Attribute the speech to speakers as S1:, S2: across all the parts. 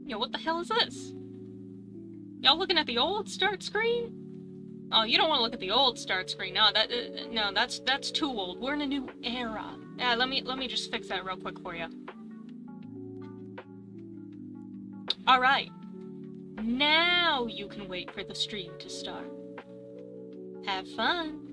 S1: Yo, what the hell is this? Y'all looking at the old start screen? Oh, you don't want to look at the old start screen. No, that's too old. We're in a new era. Yeah, let me just fix that real quick for you. All right. Now you can wait for the stream to start. Have fun.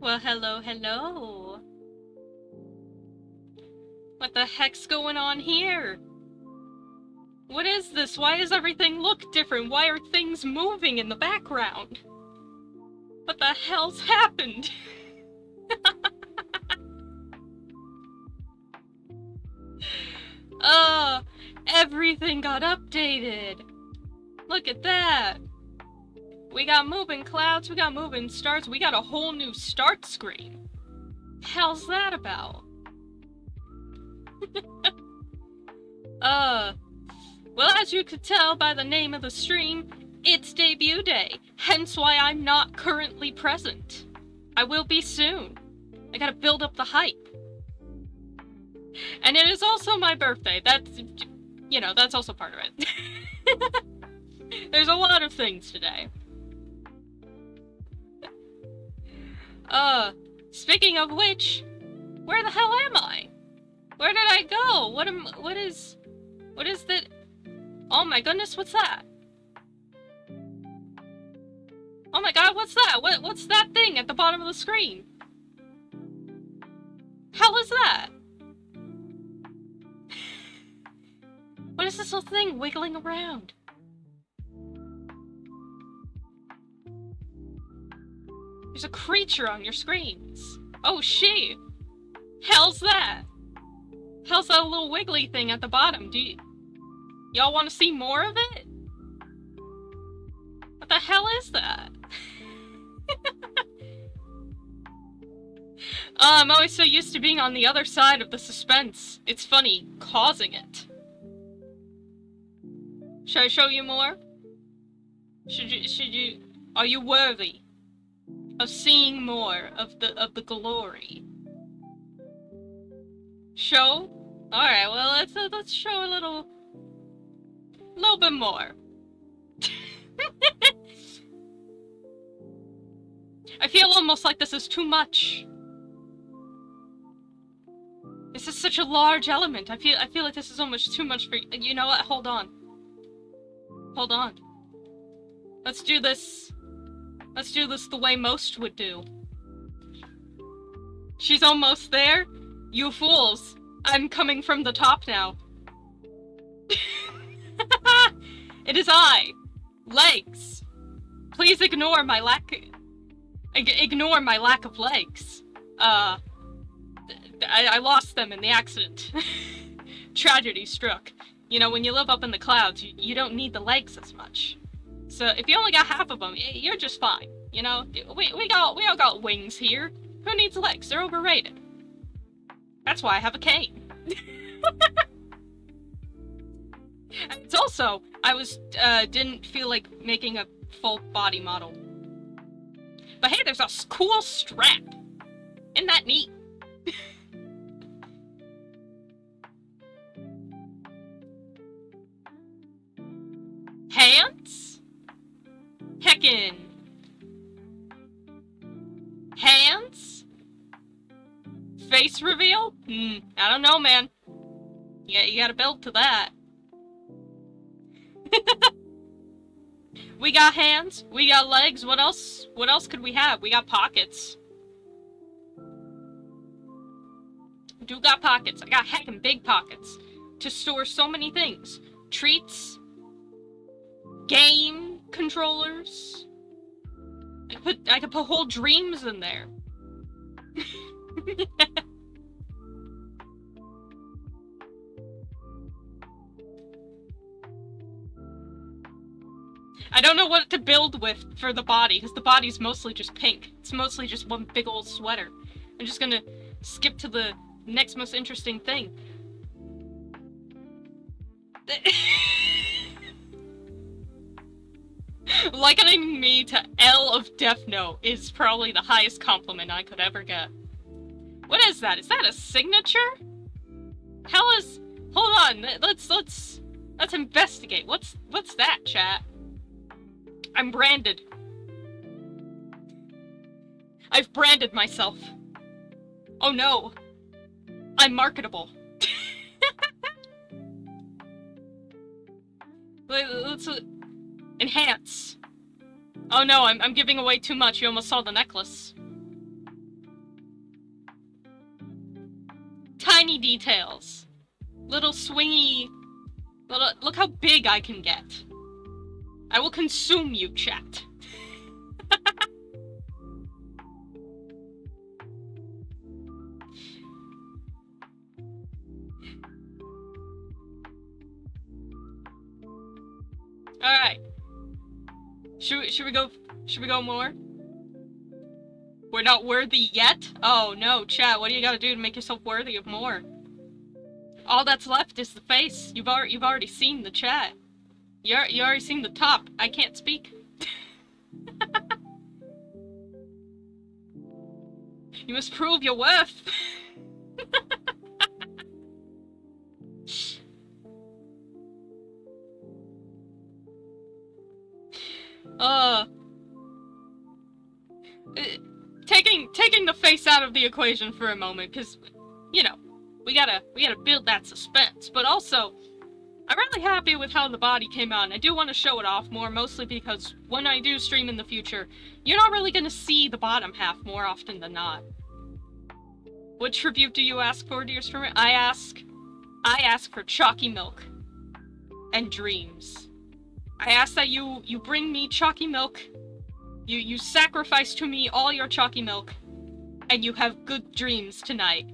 S1: Well, hello. What the heck's going on here? What is this? Why does everything look different? Why are things moving in the background? What the hell's happened? Everything got updated. Look at that. We got moving clouds, we got moving stars, we got a whole new start screen. Hell's that about? Well, as you could tell by the name of the stream, it's debut day, hence why I'm not currently present. I will be soon. I gotta build up the hype. And it is also my birthday. That's, you know, that's also part of it. There's a lot of things today. Speaking of which, where the hell am I? Where did I go? What is that? Oh my goodness, what's that? Oh my god, what's that? What's that thing at the bottom of the screen? Hell is that? What is this little thing wiggling around? There's a creature on your screens. Oh shit! Hell's that? How's that little wiggly thing at the bottom? Y'all want to see more of it? What the hell is that? I'm always so used to being on the other side of the suspense. It's funny, causing it. Should I show you more? Should you, are you worthy of seeing more of the glory? Show? Alright, well, let's show a little bit more. I feel almost like this is too much. This is such a large element. I feel like this is almost too much for you. You know what? Hold on. Hold on. Let's do this. Let's do this the way most would do. She's almost there? You fools. I'm coming from the top now. It is I. Legs. Please ignore my lack of legs. I lost them in the accident. Tragedy struck. You know, when you live up in the clouds, you don't need the legs as much. So if you only got half of them, you're just fine. You know, we all got wings here. Who needs legs? They're overrated. That's why I have a cane. It's also, didn't feel like making a full body model. But hey, there's a cool strap. Isn't that neat? Hands? Heckin'. Hands? Face reveal? I don't know, man. Yeah, you gotta build to that. We got hands, we got legs, what else could we have? We got pockets. Do got pockets. I got heckin' big pockets to store so many things. Treats, game controllers. I could put whole dreams in there. I don't know what to build with for the body, because the body's mostly just pink. It's mostly just one big old sweater. I'm just gonna skip to the next most interesting thing. Likening me to L of Death Note is probably the highest compliment I could ever get. What is that? Is that a signature? Hold on, let's investigate. What's that, chat? I'm branded. I've branded myself. Oh no. I'm marketable. Let's enhance. Oh no, I'm giving away too much. You almost saw the necklace. Tiny details. Little swingy. Look how big I can get. I will consume you, chat. Alright. Should we go more? We're not worthy yet? Oh no, chat, what do you gotta do to make yourself worthy of more? All that's left is the face. You've already seen the chat. You already seen the top. I can't speak. You must prove your worth. Taking the face out of the equation for a moment, because, you know, we gotta build that suspense, but also, I'm really happy with how the body came out, and I do want to show it off more, mostly because when I do stream in the future, you're not really gonna see the bottom half more often than not. What tribute do you ask for to your streamer? I ask for chalky milk and dreams. I ask that you bring me chalky milk, you sacrifice to me all your chalky milk, and you have good dreams tonight.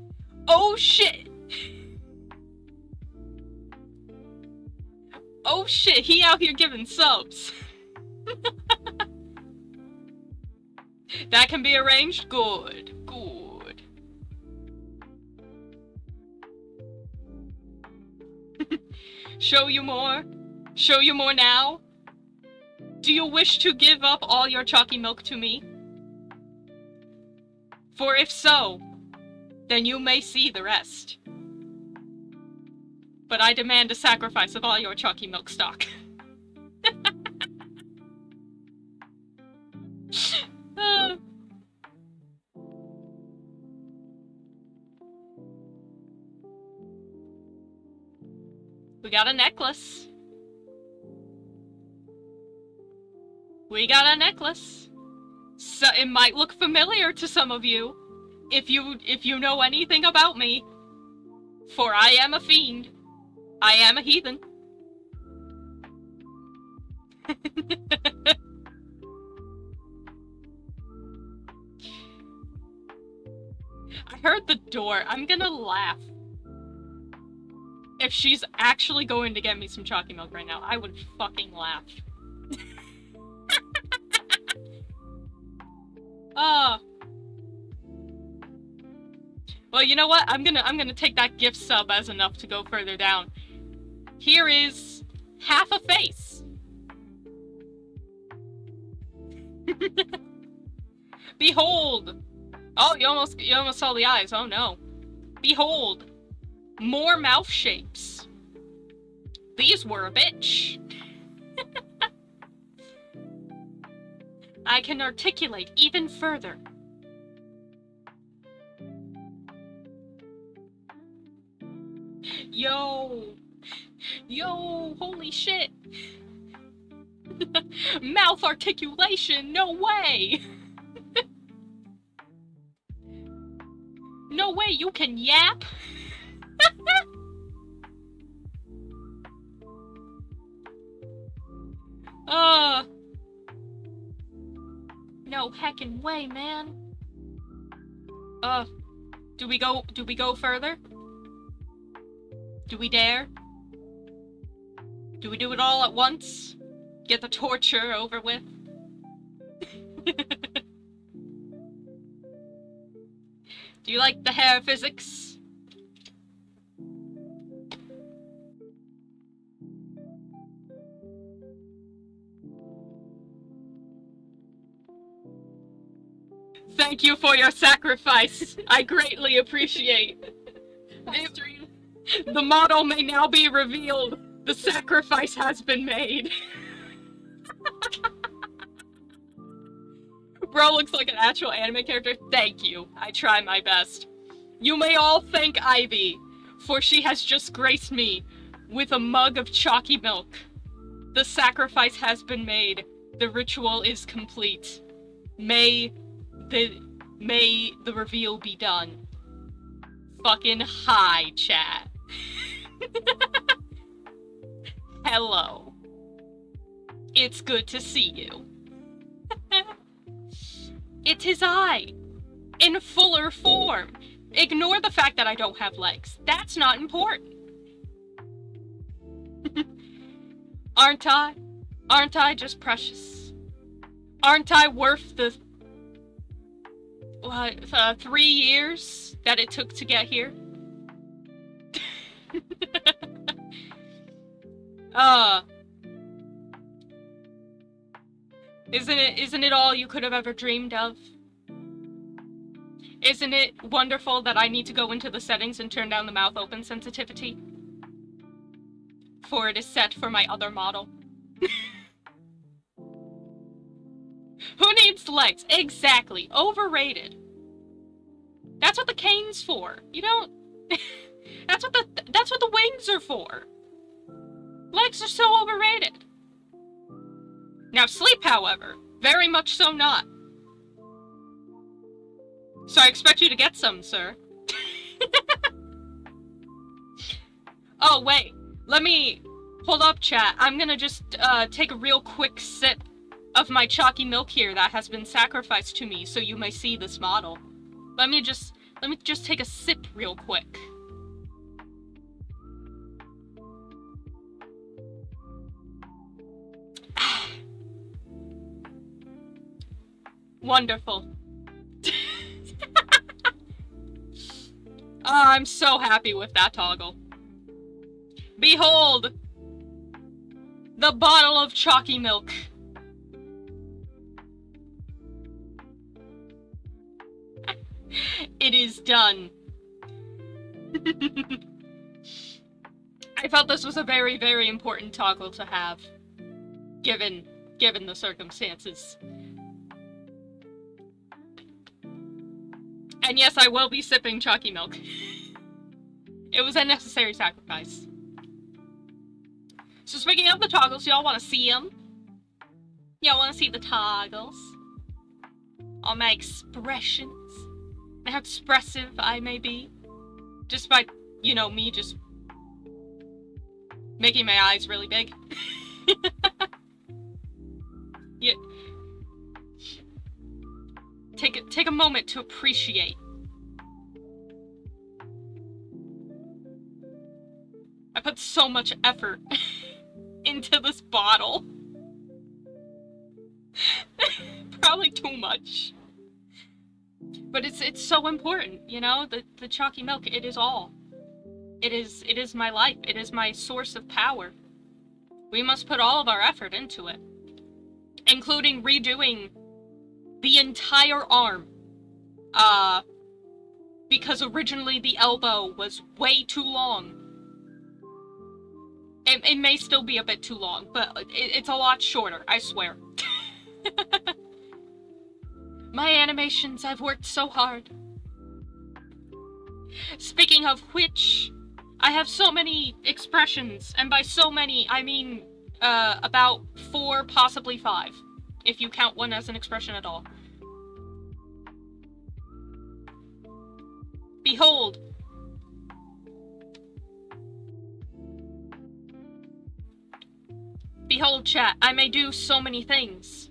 S1: Oh shit! Oh shit, he out here giving subs. That can be arranged? Good. Good. Show you more? Show you more now? Do you wish to give up all your chalky milk to me? For if so, then you may see the rest. But I demand a sacrifice of all your chalky milk stock. We got a necklace. We got a necklace. So it might look familiar to some of you, if you know anything about me. For I am a fiend. I am a heathen. I heard the door. I'm gonna laugh. If she's actually going to get me some chalky milk right now, I would fucking laugh. Well, you know what? I'm gonna take that gift sub as enough to go further down. Here is half a face. Behold! Oh, you almost saw the eyes. Oh no. Behold! More mouth shapes. These were a bitch. I can articulate even further. Yo, holy shit. Mouth articulation, no way. No way you can yap. No heckin' way, man. Do we go further? Do we dare? Do we do it all at once? Get the torture over with? Do you like the hair physics? Thank you for your sacrifice. I greatly appreciate. The model may now be revealed. The sacrifice has been made. Bro looks like an actual anime character. Thank you. I try my best. You may all thank Ivy, for she has just graced me with a mug of chalky milk. The sacrifice has been made. The ritual is complete. May the reveal be done. Fucking hi, chat. Hello. It's good to see you. It is I, in fuller form. Ignore the fact that I don't have legs. That's not important. Aren't I? Aren't I just precious? Aren't I worth the 3 years that it took to get here? Isn't it all you could have ever dreamed of? Isn't it wonderful that I need to go into the settings and turn down the mouth open sensitivity? For it is set for my other model. Who its legs. Exactly. Overrated. That's what the cane's for. You don't... that's what the wings are for. Legs are so overrated. Now sleep, however, very much so not. So I expect you to get some, sir. Oh, wait. Let me... Hold up, chat. I'm gonna just, take a real quick sip of my chalky milk here that has been sacrificed to me so you may see this model. Let me just take a sip real quick. Wonderful. I'm so happy with that toggle. Behold! The bottle of chalky milk. It is done. I felt this was a very, very important toggle to have, given the circumstances. And yes, I will be sipping chalky milk. It was a necessary sacrifice. So speaking of the toggles, y'all want to see them? Y'all want to see the toggles? All my expressions? And how expressive I may be? Just by, you know, me just making my eyes really big. Yeah. Take a moment to appreciate. I put so much effort into this bottle. Probably too much. But it's so important, you know? The chalky milk, it is all. It is my life. It is my source of power. We must put all of our effort into it. Including redoing the entire arm. Because originally the elbow was way too long. It may still be a bit too long, but it's a lot shorter, I swear. My animations, I've worked so hard. Speaking of which, I have so many expressions, and by so many, I mean, about 4, possibly 5, if you count one as an expression at all. Behold. Behold, chat, I may do so many things.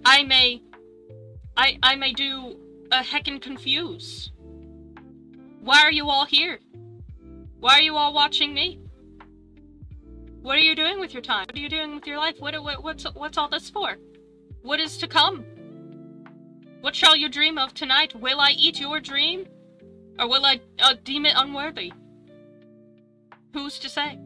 S1: I may do a heckin' confuse. Why are you all here? Why are you all watching me? What are you doing with your time? What are you doing with your life? What's all this for? What is to come? What shall you dream of tonight? Will I eat your dream? Or will I deem it unworthy? Who's to say?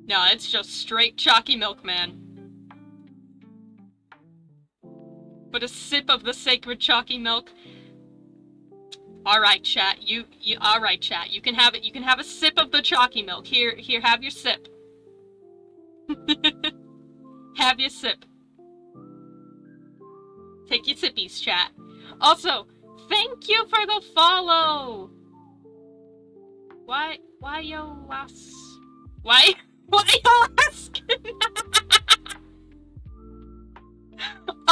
S1: No, it's just straight chalky milk, man. But a sip of the sacred chalky milk. Alright, chat. Alright, chat. You can have it. You can have a sip of the chalky milk. Here, have your sip. Have your sip. Take your sippies, chat. Also, thank you for the follow! Why yo ask? Why you asking?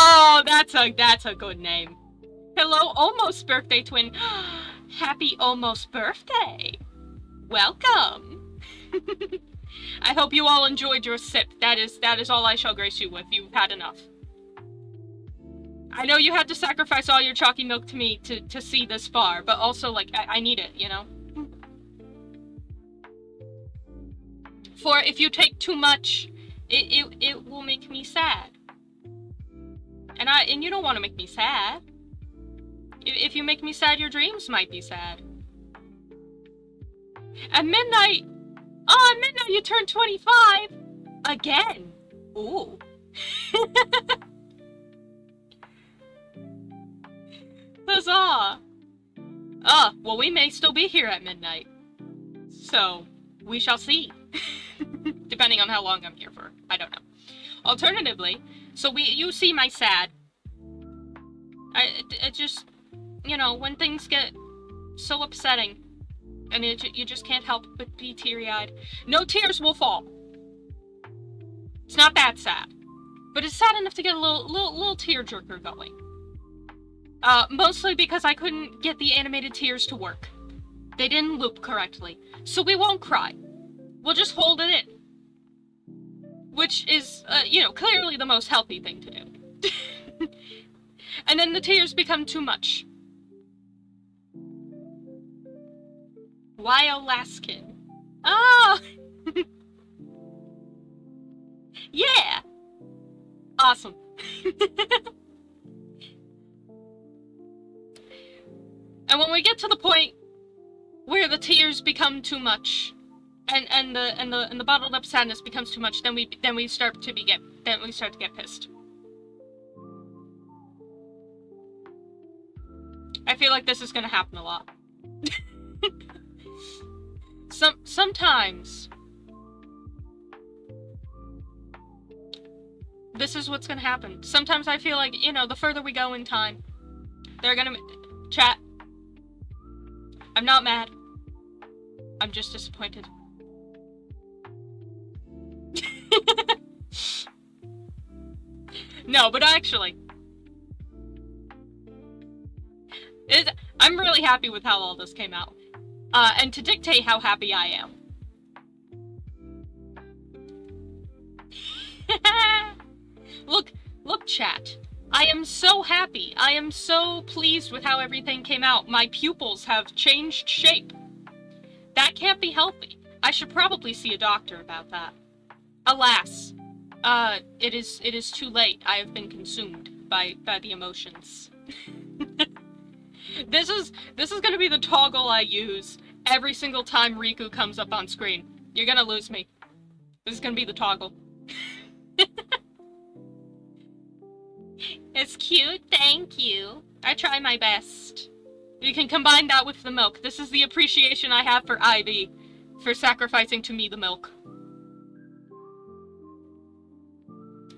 S1: Oh, that's a good name. Hello, almost birthday twin. Happy almost birthday. Welcome. I hope you all enjoyed your sip. That is all I shall grace you with. You've had enough. I know you had to sacrifice all your chalky milk to me to see this far, but also, like, I need it, you know? For if you take too much, it will make me sad. And you don't want to make me sad. If you make me sad, your dreams might be sad. At midnight, you turn 25 again. Ooh. Huzzah! Well, we may still be here at midnight. So, we shall see. Depending on how long I'm here for. I don't know. Alternatively, so you see my sad. It just, you know, when things get so upsetting, and you just can't help but be teary-eyed. No tears will fall. It's not that sad. But it's sad enough to get a little tear-jerker going. Mostly because I couldn't get the animated tears to work. They didn't loop correctly. So we won't cry. We'll just hold it in. Which is, you know, clearly the most healthy thing to do. And then the tears become too much. Why Alaskan? Oh! Yeah! Awesome. And when we get to the point where the tears become too much, and the bottled up sadness becomes too much, then we start to get pissed. I feel like this is gonna happen a lot. Sometimes this is what's gonna happen. Sometimes I feel like, you know, the further we go in time, they're gonna chat. I'm not mad. I'm just disappointed. No, but actually, I'm really happy with how all this came out. And to dictate how happy I am. Look, chat. I am so happy. I am so pleased with how everything came out. My pupils have changed shape. That can't be healthy. I should probably see a doctor about that. Alas, it is too late. I have been consumed by the emotions. This is gonna be the toggle I use every single time Riku comes up on screen. You're gonna lose me. This is gonna be the toggle. It's cute, thank you. I try my best. You can combine that with the milk. This is the appreciation I have for Ivy for sacrificing to me the milk.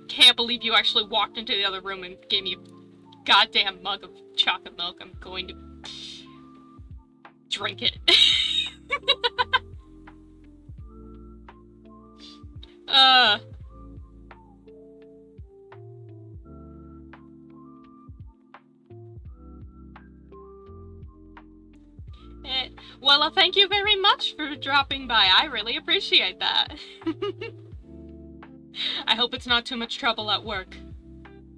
S1: Can't believe you actually walked into the other room and gave me a goddamn mug of chocolate milk. I'm going to drink it. Well, thank you very much for dropping by. I really appreciate that. I hope it's not too much trouble at work.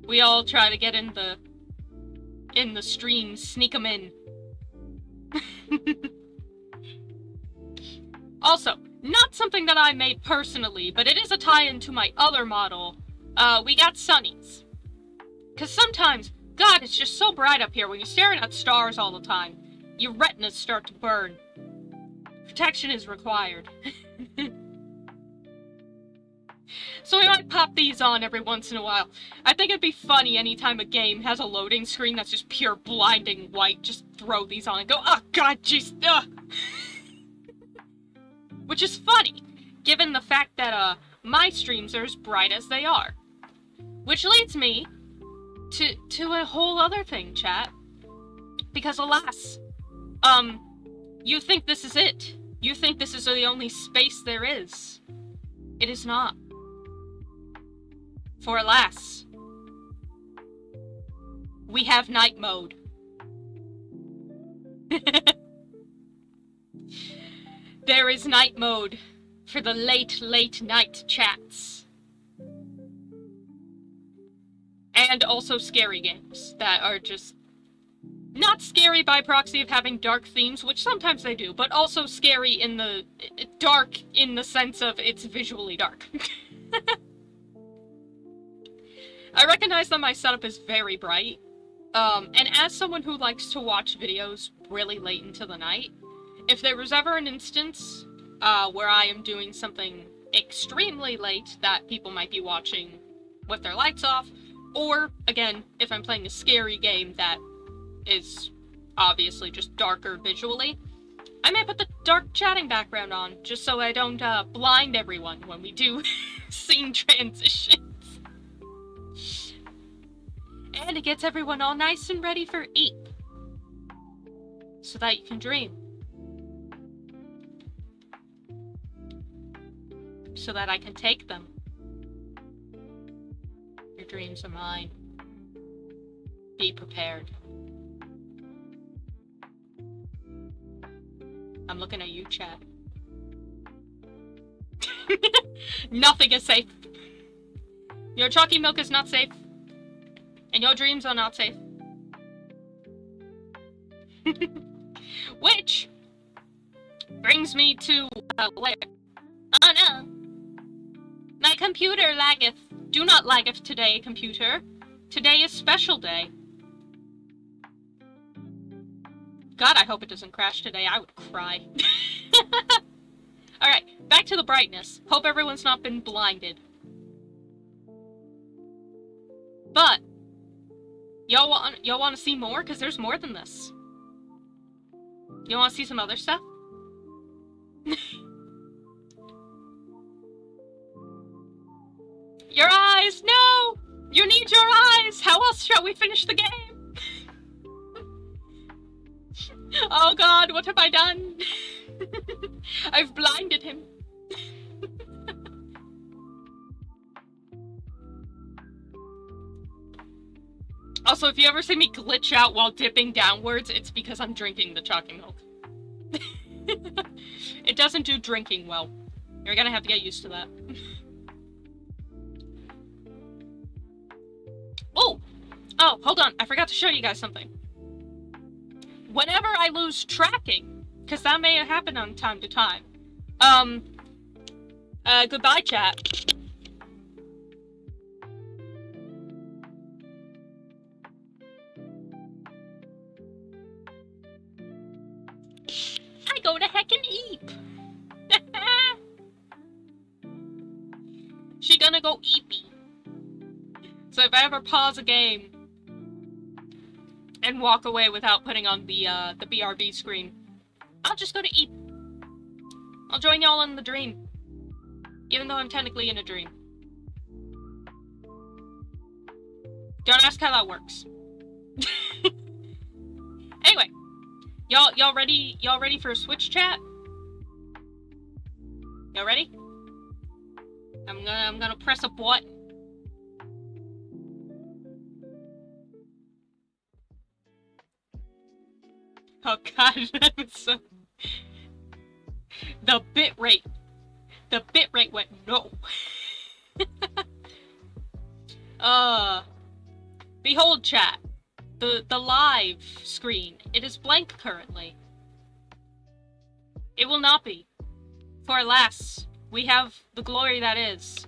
S1: We all try to get in the stream, sneak them in. Also, not something that I made personally, but it is a tie-in to my other model. We got sunnies. Cause sometimes, God, it's just so bright up here when you're staring at stars all the time. Your retinas start to burn. Protection is required. So we might pop these on every once in a while. I think it'd be funny anytime a game has a loading screen that's just pure blinding white. Just throw these on and go, oh god, jeez, which is funny, given the fact that, my streams are as bright as they are. Which leads me to a whole other thing, chat. Because alas, you think this is it. You think this is the only space there is. It is not. For alas, we have night mode. There is night mode for the late night chats. And also scary games that are just not scary by proxy of having dark themes, which sometimes they do, but also scary in the dark in the sense of it's visually dark. I recognize that my setup is very bright, and as someone who likes to watch videos really late into the night, if there was ever an instance where I am doing something extremely late that people might be watching with their lights off, or, again, if I'm playing a scary game that is obviously just darker visually, I may put the dark chatting background on, just so I don't blind everyone when we do scene transitions. And it gets everyone all nice and ready for eat. So that you can dream. So that I can take them. Your dreams are mine. Be prepared. I'm looking at you, chat. Nothing is safe. Your chalky milk is not safe. And your dreams are not safe. Which brings me to where? Oh no. My computer laggeth. Do not laggeth today, computer. Today is special day. God, I hope it doesn't crash today. I would cry. Alright, back to the brightness. Hope everyone's not been blinded. But, y'all want to see more? Because there's more than this. You want to see some other stuff? Your eyes! No! You need your eyes! How else shall we finish the game? Oh god, what have I done? I've blinded him. Also, if you ever see me glitch out while dipping downwards, it's because I'm drinking the chalky milk. It doesn't do drinking well. You're gonna have to get used to that. Oh, hold on. I forgot to show you guys something. Whenever I lose tracking, because that may happen on time to time. Goodbye, chat. I go to heck and eep. She gonna go eepy. So if I ever pause a game and walk away without putting on the BRB screen, I'll just go to eep. I'll join y'all in the dream. Even though I'm technically in a dream. Don't ask how that works. Anyway, y'all ready? Y'all ready for a Switch chat? Y'all ready? I'm gonna press a button. Oh god, that was so... The bitrate went no. Behold, chat. The live screen. It is blank currently. It will not be. For alas, we have the glory that is.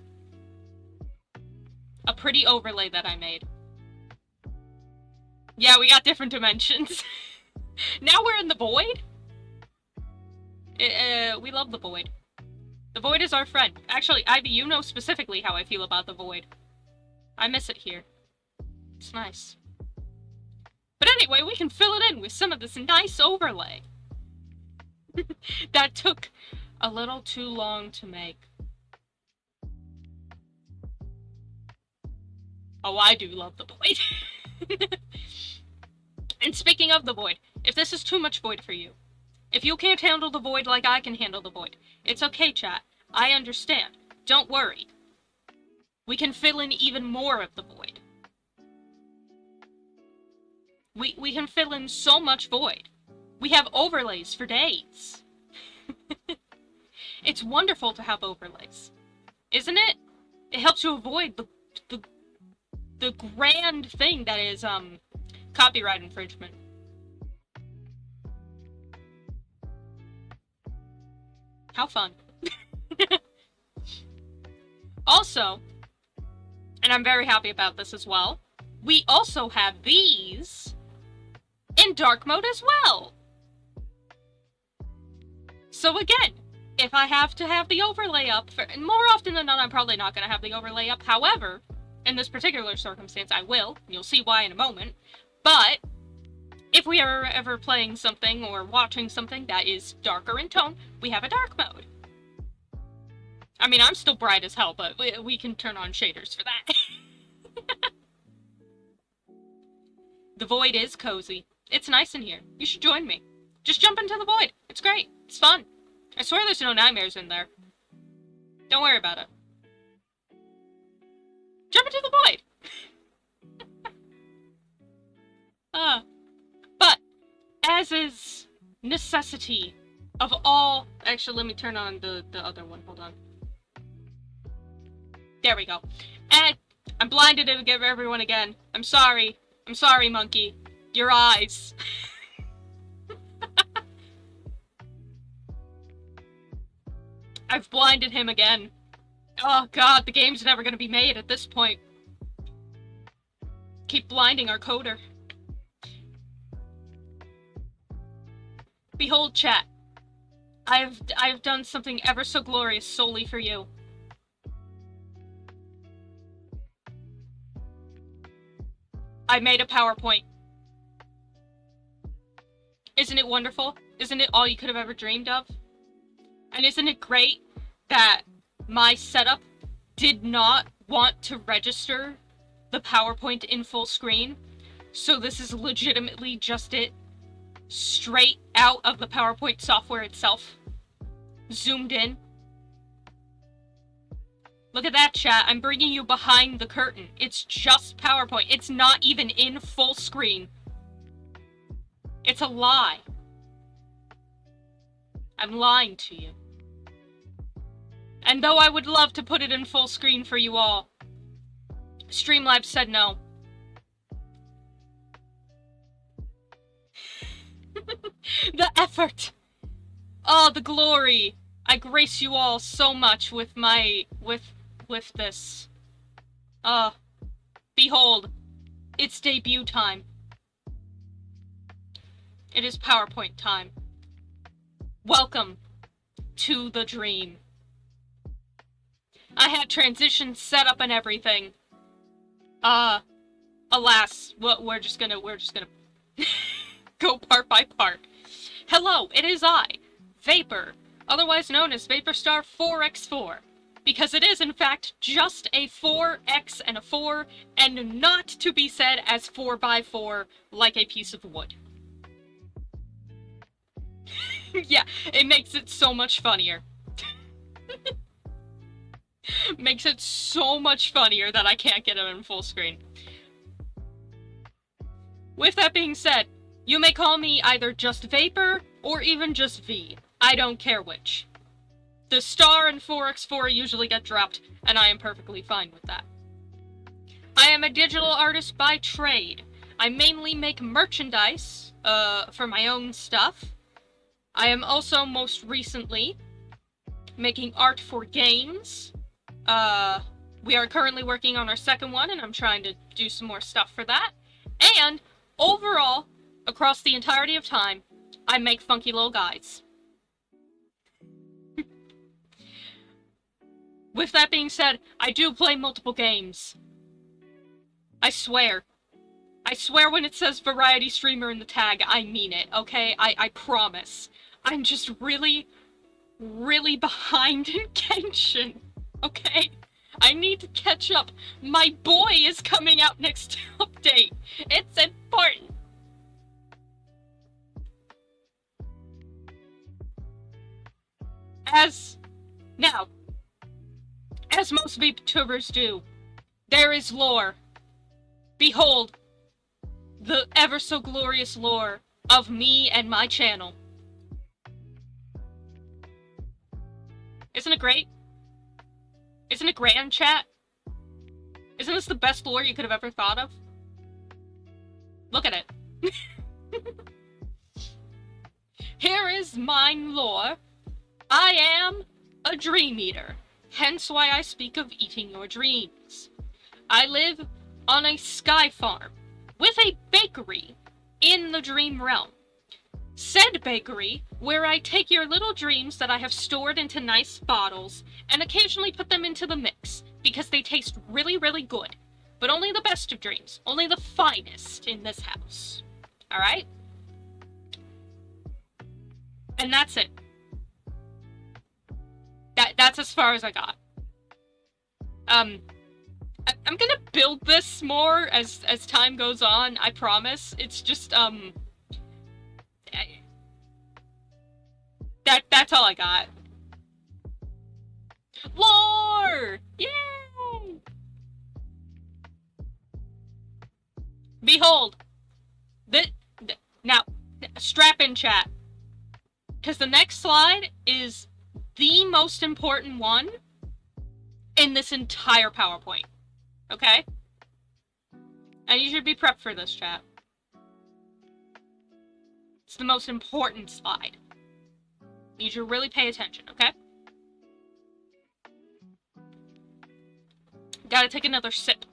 S1: A pretty overlay that I made. Yeah, we got different dimensions. Now we're in the void? We love the void. The void is our friend. Actually, Ivy, you know specifically how I feel about the void. I miss it here. It's nice. But anyway, we can fill it in with some of this nice overlay. That took a little too long to make. Oh, I do love the void. And speaking of the void, if this is too much void for you, if you can't handle the void like I can handle the void, it's okay, chat. I understand. Don't worry. We can fill in even more of the void. We can fill in so much void. We have overlays for days. It's wonderful to have overlays. Isn't it? It helps you avoid the grand thing that is, copyright infringement. How fun. Also, and I'm very happy about this as well, we also have these in dark mode as well. So again, if I have to have the overlay up, and more often than not, I'm probably not going to have the overlay up. However, in this particular circumstance, I will. You'll see why in a moment. But If we are ever playing something or watching something that is darker in tone, we have a dark mode. I mean, I'm still bright as hell, but we can turn on shaders for that. The void is cozy. It's nice in here. You should join me. Just jump into the void. It's great. It's fun. I swear there's no nightmares in there. Don't worry about it. Jump into the void! But, as is necessity of all... Actually, let me turn on the other one. Hold on. There we go. And I'm blinded to give everyone again. I'm sorry. I'm sorry, monkey. Your eyes. I've blinded him again. Oh god, the game's never gonna be made at this point. Keep blinding our coder. Behold, chat. I've done something ever so glorious solely for you. I made a PowerPoint. Isn't it wonderful? Isn't it all you could have ever dreamed of? And isn't it great that my setup did not want to register the PowerPoint in full screen? So this is legitimately just it straight out of the PowerPoint software itself. Zoomed in. Look at that, chat. I'm bringing you behind the curtain. It's just PowerPoint. It's not even in full screen. It's a lie. I'm lying to you. And though I would love to put it in full screen for you all, Streamlabs said no. The effort! Oh, the glory! I grace you all so much with my... with this. Behold, it's debut time. It is PowerPoint time. Welcome to the dream. I had transitions set up and everything. Alas, we're just gonna go part by part. Hello, it is I, Vapor, otherwise known as Vaporstar 4x4, because it is in fact just a 4x and a 4, and not to be said as 4x4 like a piece of wood. Yeah, it makes it so much funnier. Makes it so much funnier that I can't get it in full screen. With that being said, you may call me either just Vapor or even just V. I don't care which. The star and 4x4 usually get dropped, and I am perfectly fine with that. I am a digital artist by trade. I mainly make merchandise, for my own stuff. I am also most recently making art for games. We are currently working on our second one, and I'm trying to do some more stuff for that. And, overall, across the entirety of time, I make funky little guys. With that being said, I do play multiple games. I swear. I swear when it says variety streamer in the tag, I mean it, okay? I promise. I'm just really, really behind in Genshin, okay? I need to catch up. My boy is coming out next update. It's important. As most VTubers do, there is lore. Behold, the ever so glorious lore of me and my channel. Isn't it great? Isn't it grand, chat? Isn't this the best lore you could have ever thought of? Look at it. Here is mine lore. I am a dream eater, hence why I speak of eating your dreams. I live on a sky farm with a bakery in the dream realm. Said bakery, where I take your little dreams that I have stored into nice bottles and occasionally put them into the mix because they taste really, really good. But only the best of dreams, only the finest in this house. Alright? And that's it. That's as far as I got. I'm gonna build this more as time goes on, I promise. It's just, that's all I got. Lore! Yay! Behold! Now, strap in, chat. Because the next slide is the most important one in this entire PowerPoint. Okay? And you should be prepped for this, chat. It's the most important slide. You should really pay attention, okay? Gotta take another sip.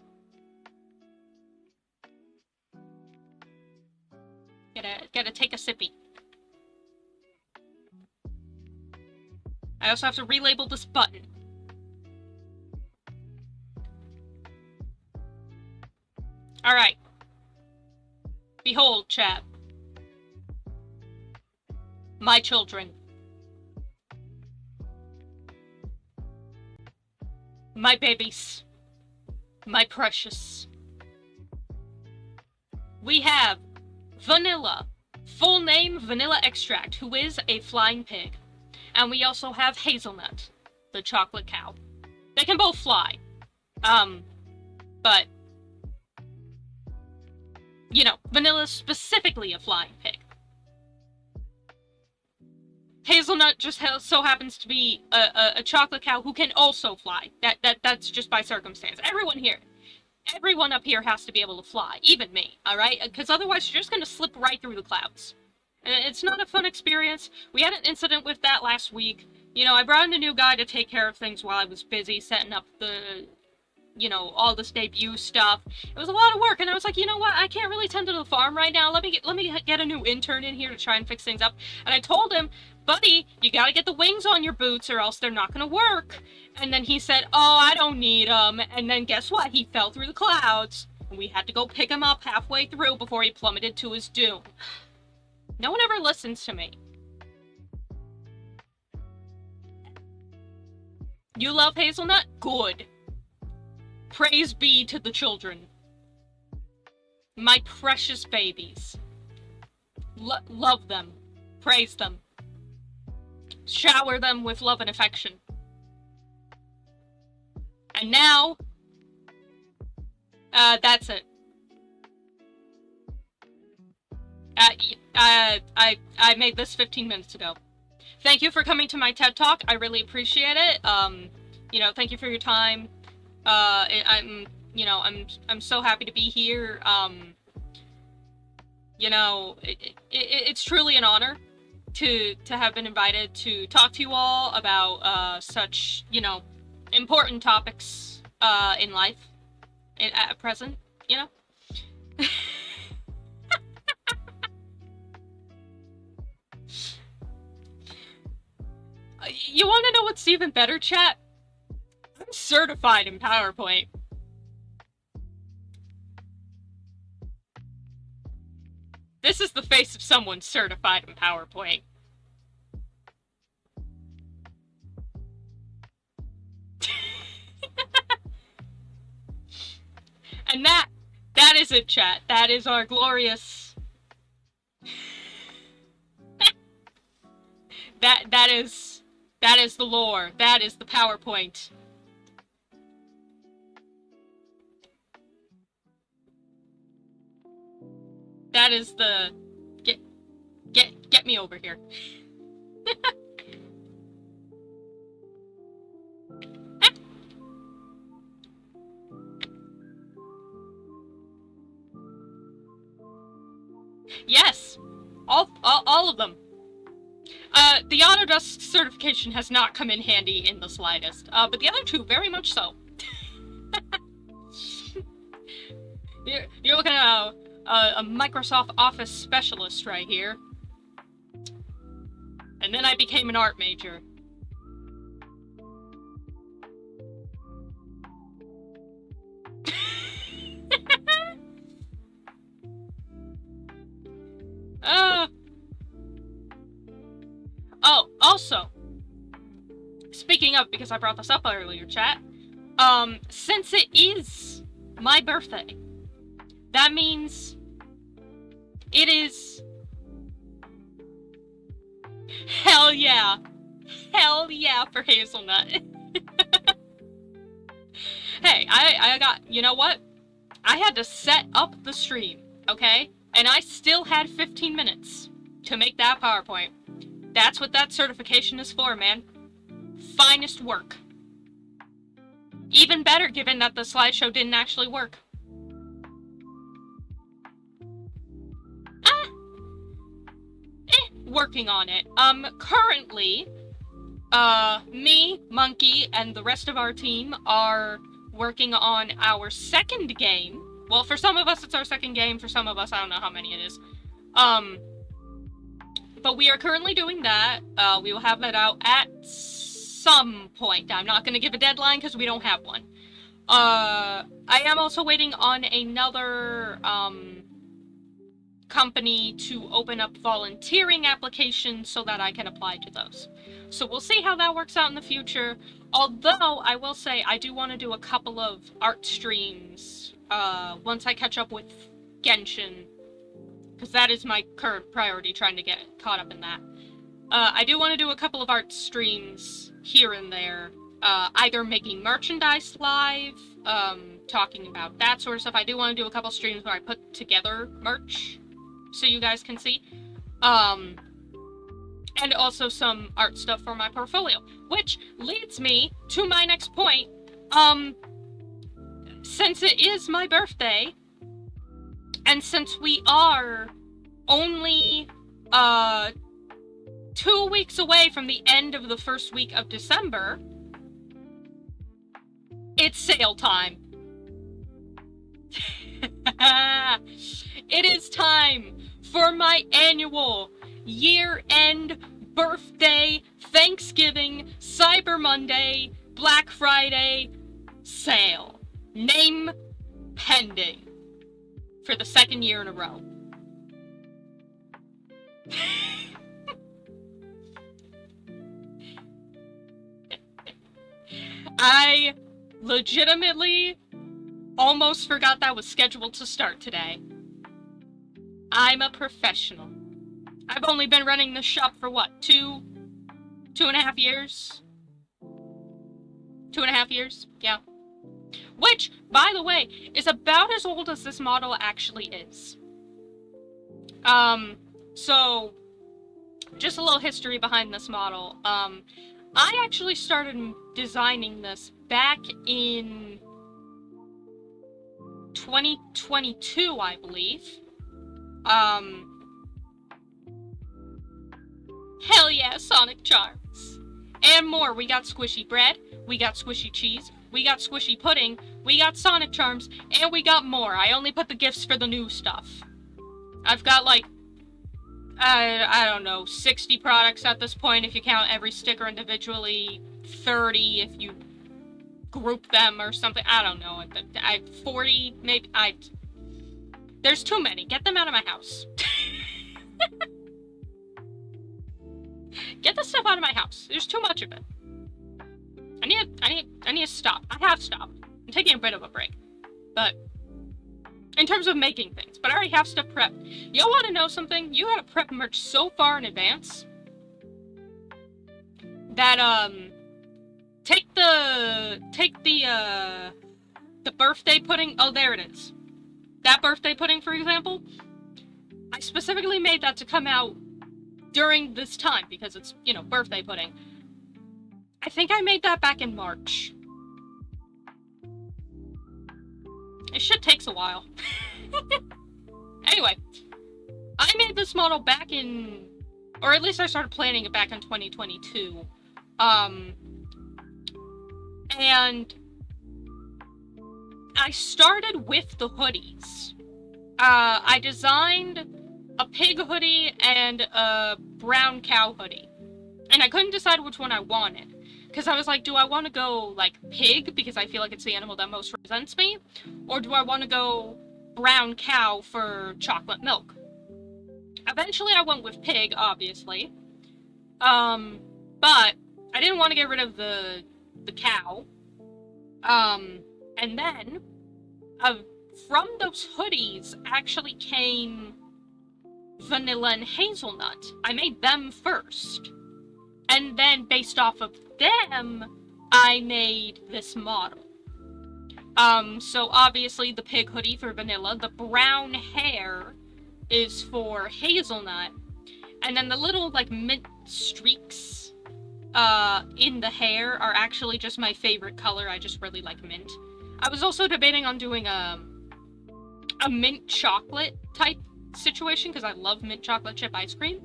S1: Gotta take a sippy. I also have to relabel this button. Alright. Behold, chat. My children. My babies. My precious. We have Vanilla. Full name Vanilla Extract, who is a flying pig. And we also have Hazelnut, the chocolate cow. They can both fly. But, you know, Vanilla's specifically a flying pig. Hazelnut just so happens to be a chocolate cow who can also fly. That's just by circumstance. Everyone up here has to be able to fly, even me, alright? Because otherwise you're just gonna slip right through the clouds. And it's not a fun experience. We had an incident with that last week. You know, I brought in a new guy to take care of things while I was busy setting up the, you know, all this debut stuff. It was a lot of work, and I was like, you know what, I can't really tend to the farm right now. Let me get a new intern in here to try and fix things up. And I told him, buddy, you gotta get the wings on your boots or else they're not gonna work. And then he said, oh, I don't need them. And then guess what? He fell through the clouds. And we had to go pick him up halfway through before he plummeted to his doom. No one ever listens to me. You love Hazelnut? Good. Praise be to the children. My precious babies. Love them. Praise them. Shower them with love and affection. And now, that's it. I made this 15 minutes ago. Thank you for coming to my TED Talk. I really appreciate it. You know, thank you for your time. I'm so happy to be here. You know, it's truly an honor to have been invited to talk to you all about such, you know, important topics in life at present, you know. You want to know what's even better, chat? I'm certified in PowerPoint. This is the face of someone certified in PowerPoint. And that is it, chat. That is our glorious... That is the lore. That is the PowerPoint. That is the... Get me over here. Yes! All of them. The Autodesk certification has not come in handy in the slightest, but the other two, very much so. You're looking at a Microsoft Office specialist right here. And then I became an art major. Oh, also, speaking of, because I brought this up earlier, chat, since it is my birthday, that means it is... Hell yeah. Hell yeah for Hazelnut. Hey, I got... You know what? I had to set up the stream, okay? And I still had 15 minutes to make that PowerPoint. That's what that certification is for, man. Finest work. Even better, given that the slideshow didn't actually work. Working on it. Currently, me, Monkey, and the rest of our team are working on our second game. Well, for some of us, it's our second game. For some of us, I don't know how many it is. But we are currently doing that. We will have that out at some point. I'm not going to give a deadline because we don't have one. I am also waiting on another, company to open up volunteering applications so that I can apply to those. So we'll see how that works out in the future. Although, I will say, I do want to do a couple of art streams, once I catch up with Genshin. Because that is my current priority, trying to get caught up in that. I do want to do a couple of art streams here and there. Either making merchandise live, talking about that sort of stuff. I do want to do a couple streams where I put together merch, so you guys can see. And also some art stuff for my portfolio. Which leads me to my next point. Since it is my birthday, and since we are only, 2 weeks away from the end of the first week of December, it's sale time. It is time for my annual year-end birthday, Thanksgiving, Cyber Monday, Black Friday sale. Name pending. For the second year in a row. I legitimately almost forgot that was scheduled to start today. I'm a professional. I've only been running this shop for what, 2.5 years? 2.5 years? Yeah. Which, by the way, is about as old as this model actually is. So, just a little history behind this model. I actually started designing this back in 2022, I believe. Hell yeah, Sonic Charms. And more. We got squishy bread, we got squishy cheese, we got squishy pudding, we got Sonic Charms, and we got more. I only put the gifts for the new stuff. I've got like, I don't know, 60 products at this point if you count every sticker individually, 30 if you group them or something. I don't know. 40, maybe. There's too many. Get them out of my house. Get the stuff out of my house. There's too much of it. I need to stop. I have stopped. I'm taking a bit of a break. But in terms of making things, but I already have stuff prepped. Y'all want to know something? You gotta prep merch so far in advance that take the birthday pudding. Oh, there it is. That birthday pudding, for example, I specifically made that to come out during this time because it's, you know, birthday pudding. I think I made that back in March. It shit takes a while. Anyway, I made this model back in, or at least I started planning it back in 2022. And I started with the hoodies. I designed a pig hoodie and a brown cow hoodie. And I couldn't decide which one I wanted. Because I was like, do I want to go, like, pig, because I feel like it's the animal that most represents me? Or do I want to go brown cow for chocolate milk? Eventually I went with pig, obviously. But I didn't want to get rid of the cow. And then, from those hoodies actually came vanilla and hazelnut. I made them first. And then, based off of them, I made this model. So obviously the pig hoodie for vanilla, the brown hair is for hazelnut, and then the little, like, mint streaks, in the hair are actually just my favorite color. I just really like mint. I was also debating on doing a mint chocolate type situation, because I love mint chocolate chip ice cream.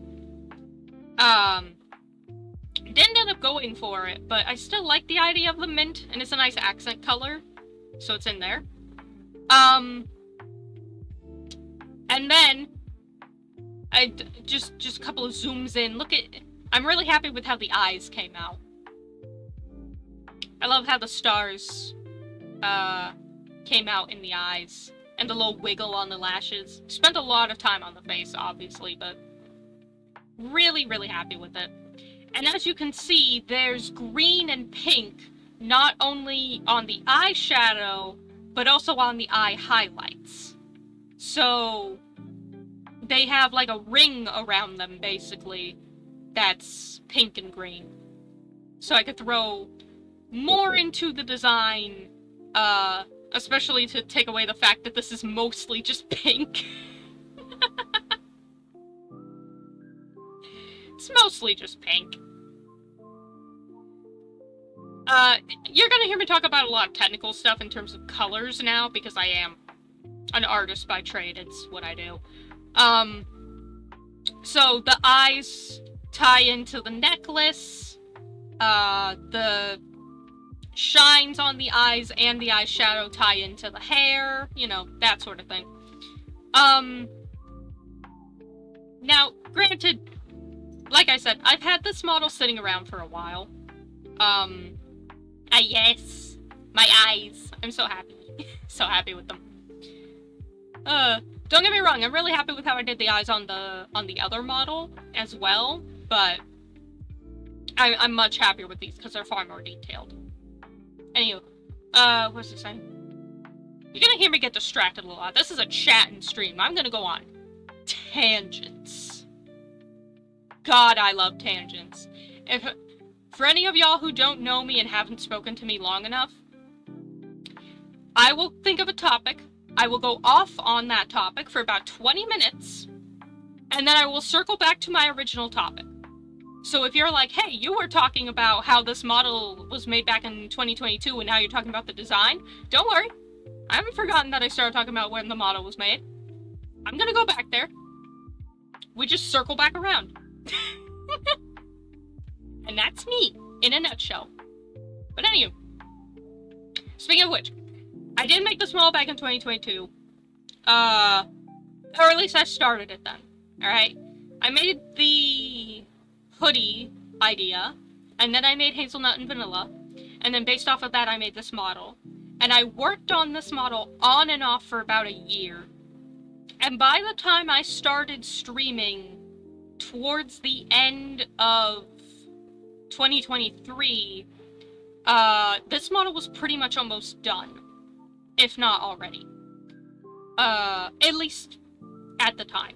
S1: Didn't end up going for it, but I still like the idea of the mint, and it's a nice accent color, so it's in there. And then, just a couple of zooms in, I'm really happy with how the eyes came out. I love how the stars, came out in the eyes, and the little wiggle on the lashes. Spent a lot of time on the face, obviously, but really, really happy with it. And as you can see, there's green and pink, not only on the eyeshadow, but also on the eye highlights. So, they have like a ring around them, basically, that's pink and green. So I could throw more into the design, especially to take away the fact that this is mostly just pink. It's mostly just pink. You're gonna hear me talk about a lot of technical stuff in terms of colors now, because I am an artist by trade. It's what I do. So the eyes tie into the necklace, the shines on the eyes and the eyeshadow tie into the hair, you know, that sort of thing. Now, granted, like I said, I've had this model sitting around for a while. Yes, my eyes. I'm so happy. So happy with them. Don't get me wrong, I'm really happy with how I did the eyes on the other model as well, but I'm much happier with these because they're far more detailed. Anywho, what's this saying? You're gonna hear me get distracted a lot. This is a chatting stream. I'm gonna go on tangents. God, I love tangents. For any of y'all who don't know me and haven't spoken to me long enough, I will think of a topic, I will go off on that topic for about 20 minutes, and then I will circle back to my original topic. So if you're like, hey, you were talking about how this model was made back in 2022 and now you're talking about the design, don't worry. I haven't forgotten that I started talking about when the model was made. I'm gonna go back there. We just circle back around. And that's me, in a nutshell. But anyway, speaking of which, I did make this model back in 2022. Or at least I started it then. Alright? I made the hoodie idea, and then I made hazelnut and vanilla, and then based off of that I made this model. And I worked on this model on and off for about a year. And by the time I started streaming towards the end of 2023, this model was pretty much almost done, if not already. At least at the time.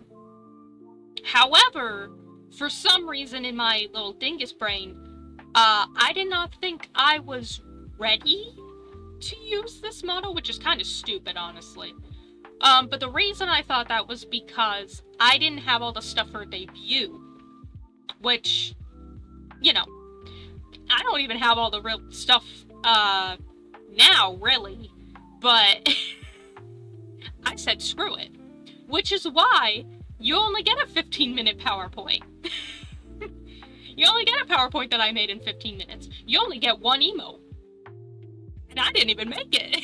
S1: However, for some reason in my little dingus brain, I did not think I was ready to use this model, which is kind of stupid, honestly. But the reason I thought that was because I didn't have all the stuff for debut, which, you know, I don't even have all the real stuff, now, really, but I said screw it, which is why you only get a 15-minute PowerPoint. You only get a PowerPoint that I made in 15 minutes. You only get one emote. And I didn't even make it.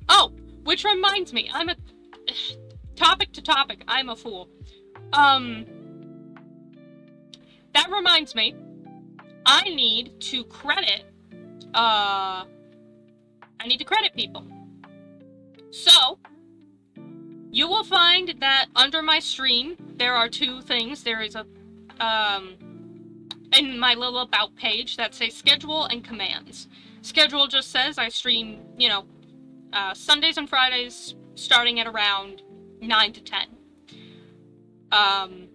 S1: Oh, which reminds me, topic to topic, I'm a fool. That reminds me, I need to credit people. So, You will find that under my stream, there are two things. There is a, in my little about page that says schedule and commands. Schedule just says I stream, Sundays and Fridays starting at around 9 to 10. I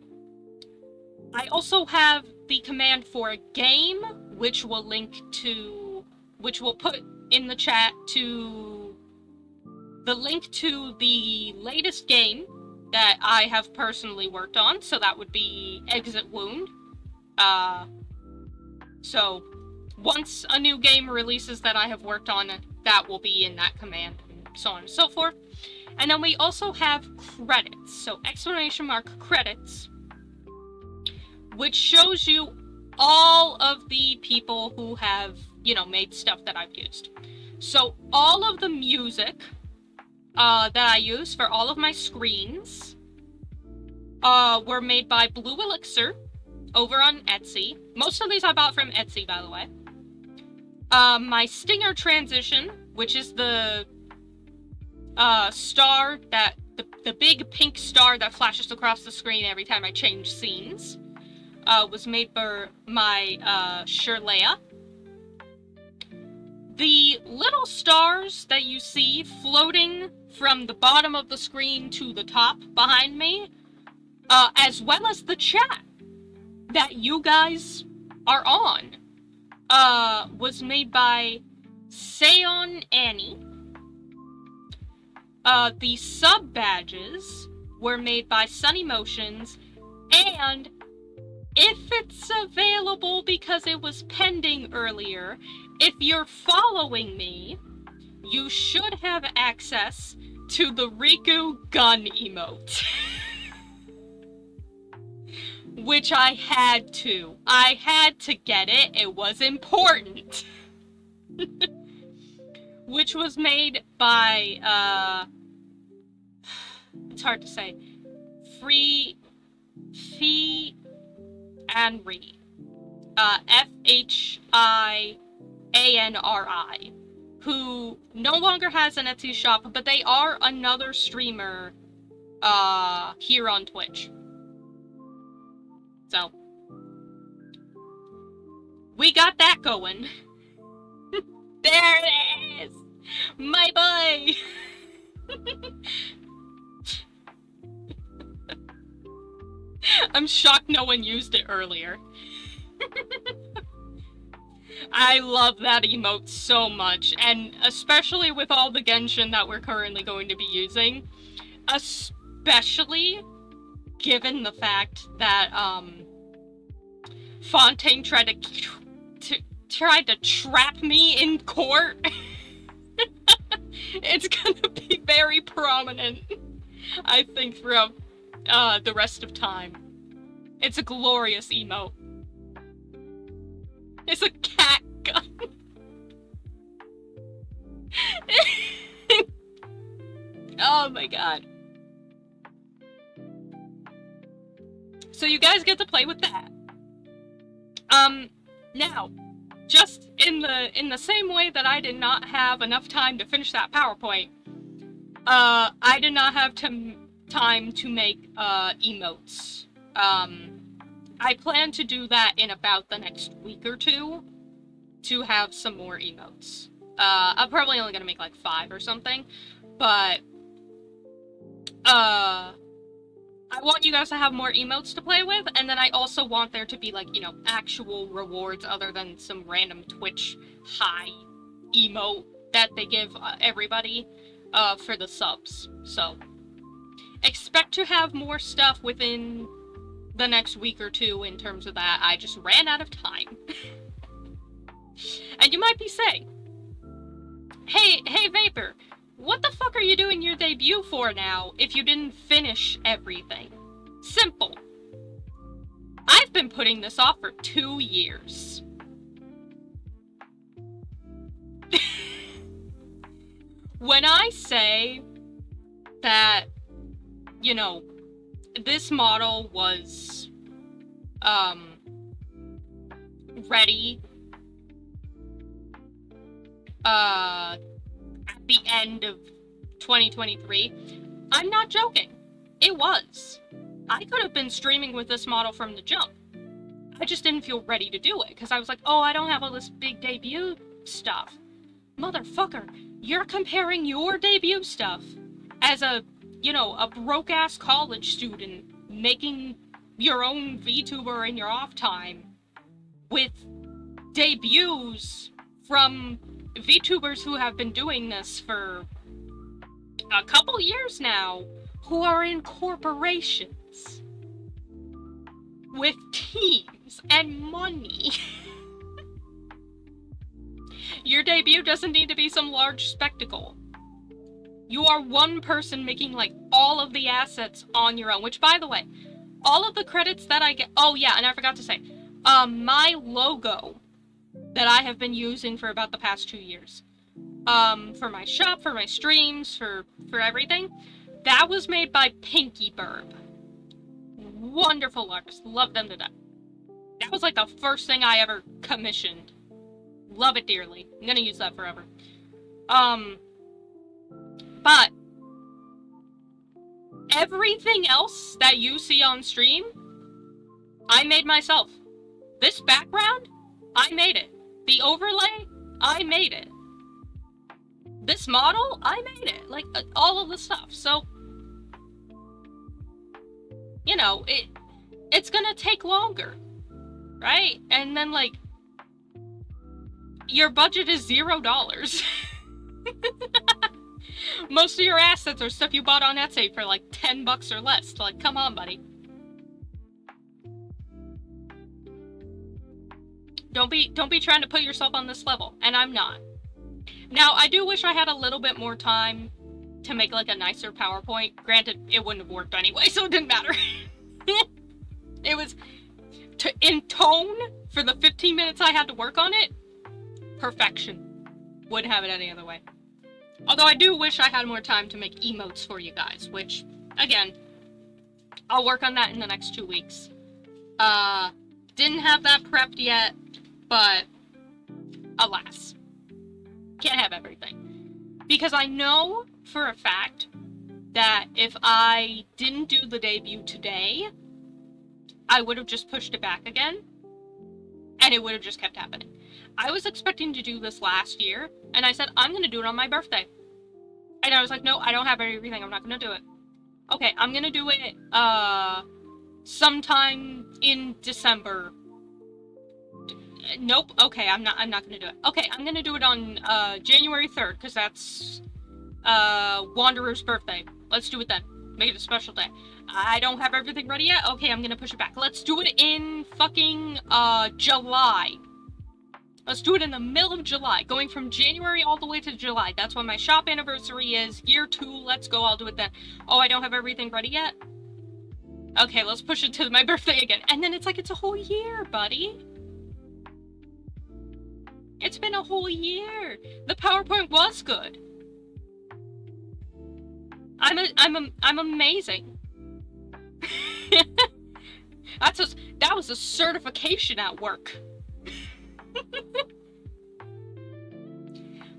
S1: also have the command for a game, which will put in the chat to the link to the latest game that I have personally worked on, so that would be Exit Wound. So once a new game releases that I have worked on, that will be in that command, and so on and so forth. And then we also have credits, so exclamation mark credits, which shows you all of the people who have, made stuff that I've used. So all of the music that I use for all of my screens were made by Blue Elixir over on Etsy. Most of these I bought from Etsy, by the way. My Stinger transition, which is the star that the big pink star that flashes across the screen every time I change scenes, was made by my Shirlea. The little stars that you see floating from the bottom of the screen to the top behind me, as well as the chat that you guys are on, was made by Seon Annie. The sub badges were made by Sunny Motions, and if it's available because it was pending earlier, if you're following me, you should have access to the Riku gun emote. Which I had to. I had to get it. It was important. Which was made by, it's hard to say, Fee Anri. F-H-I-A-N-R-I. Who no longer has an Etsy shop, but they are another streamer, here on Twitch. So, we got that going. There it is! My boy! I'm shocked no one used it earlier. I love that emote so much, and especially with all the Genshin that we're currently going to be using, especially given the fact that, Fontaine tried to trap me in court. It's gonna be very prominent, I think, throughout, the rest of time. It's a glorious emote. It's a cat gun. Oh my god. So you guys get to play with that. Now, just in the same way that I did not have enough time to finish that PowerPoint, I did not have time to make, emotes. I plan to do that in about the next week or two, to have some more emotes. I'm probably only gonna make like 5 or something, but, I want you guys to have more emotes to play with, and then I also want there to be, like, actual rewards other than some random Twitch high emote that they give everybody, for the subs. So, expect to have more stuff within the next week or two in terms of that. I just ran out of time. And you might be saying, hey Vapor, what the fuck are you doing your debut for now if you didn't finish everything? Simple. I've been putting this off for 2 years. When I say that, this model was, ready, at the end of 2023, I'm not joking. It was. I could have been streaming with this model from the jump. I just didn't feel ready to do it, because I was like, oh, I don't have all this big debut stuff. Motherfucker, you're comparing your debut stuff as a broke-ass college student making your own VTuber in your off time with debuts from VTubers who have been doing this for a couple years now, who are in corporations with teams and money. Your debut doesn't need to be some large spectacle. You are one person making, like, all of the assets on your own, which, by the way, all of the credits that I get... Oh, yeah, and I forgot to say, my logo that I have been using for about the past 2 years, for my shop, for my streams, for everything, that was made by Pinky Burb. Wonderful artists. Love them to death. That was, like, the first thing I ever commissioned. Love it dearly. I'm gonna use that forever. But everything else that you see on stream, I made myself. This background, I made it. The overlay, I made it. This model, I made it. Like, all of the stuff. So, you know, it's gonna take longer, right? And then, like, your budget is $0. Most of your assets are stuff you bought on Etsy for like $10 or less. Like, come on, buddy. Don't be trying to put yourself on this level, and I'm not. Now, I do wish I had a little bit more time to make like a nicer PowerPoint. Granted, it wouldn't have worked anyway, so it didn't matter. It was in tone for the 15 minutes I had to work on it. Perfection. Wouldn't have it any other way. Although I do wish I had more time to make emotes for you guys, which, again, I'll work on that in the next 2 weeks. Didn't have that prepped yet, but alas. Can't have everything. Because I know for a fact that if I didn't do the debut today, I would have just pushed it back again, and it would have just kept happening. I was expecting to do this last year, and I said, I'm gonna do it on my birthday. And I was like, no, I don't have everything, I'm not gonna do it. Okay, I'm gonna do it, sometime in December. Nope, okay, I'm not gonna do it. Okay, I'm gonna do it on, January 3rd, because that's, Wanderer's birthday. Let's do it then. Make it a special day. I don't have everything ready yet? Okay, I'm gonna push it back. Let's do it in fucking, July. Let's do it in the middle of July, going from January all the way to July. That's when my shop anniversary is. Year 2, let's go, I'll do it then. Oh, I don't have everything ready yet? Okay, let's push it to my birthday again. And then it's like, it's a whole year, buddy. It's been a whole year. The PowerPoint was good. I'm amazing. That was a certification at work.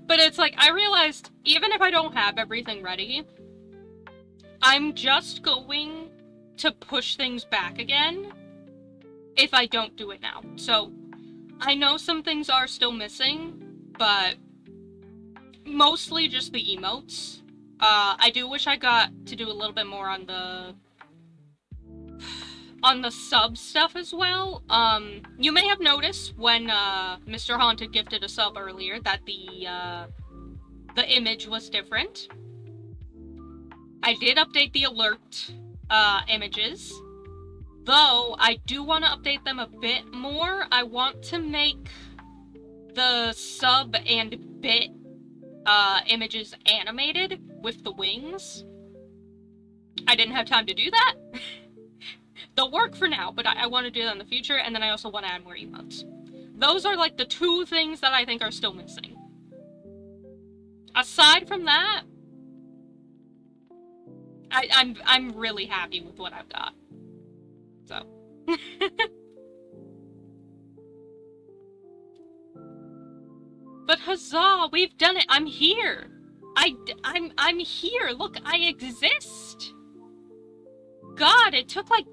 S1: But it's like, I realized, even if I don't have everything ready, I'm just going to push things back again if I don't do it now. So, I know some things are still missing, but mostly just the emotes. I do wish I got to do a little bit more on the sub stuff as well. You may have noticed when Mr. Haunted gifted a sub earlier that the image was different. I did update the alert images, though I do want to update them a bit more. I want to make the sub and bit images animated with the wings. I didn't have time to do that. They'll work for now, but I want to do that in the future, and then I also want to add more emotes. Those are like the 2 things that I think are still missing. Aside from that, I'm really happy with what I've got. So. But huzzah, we've done it. I'm here. I'm here. Look, I exist. God, it took like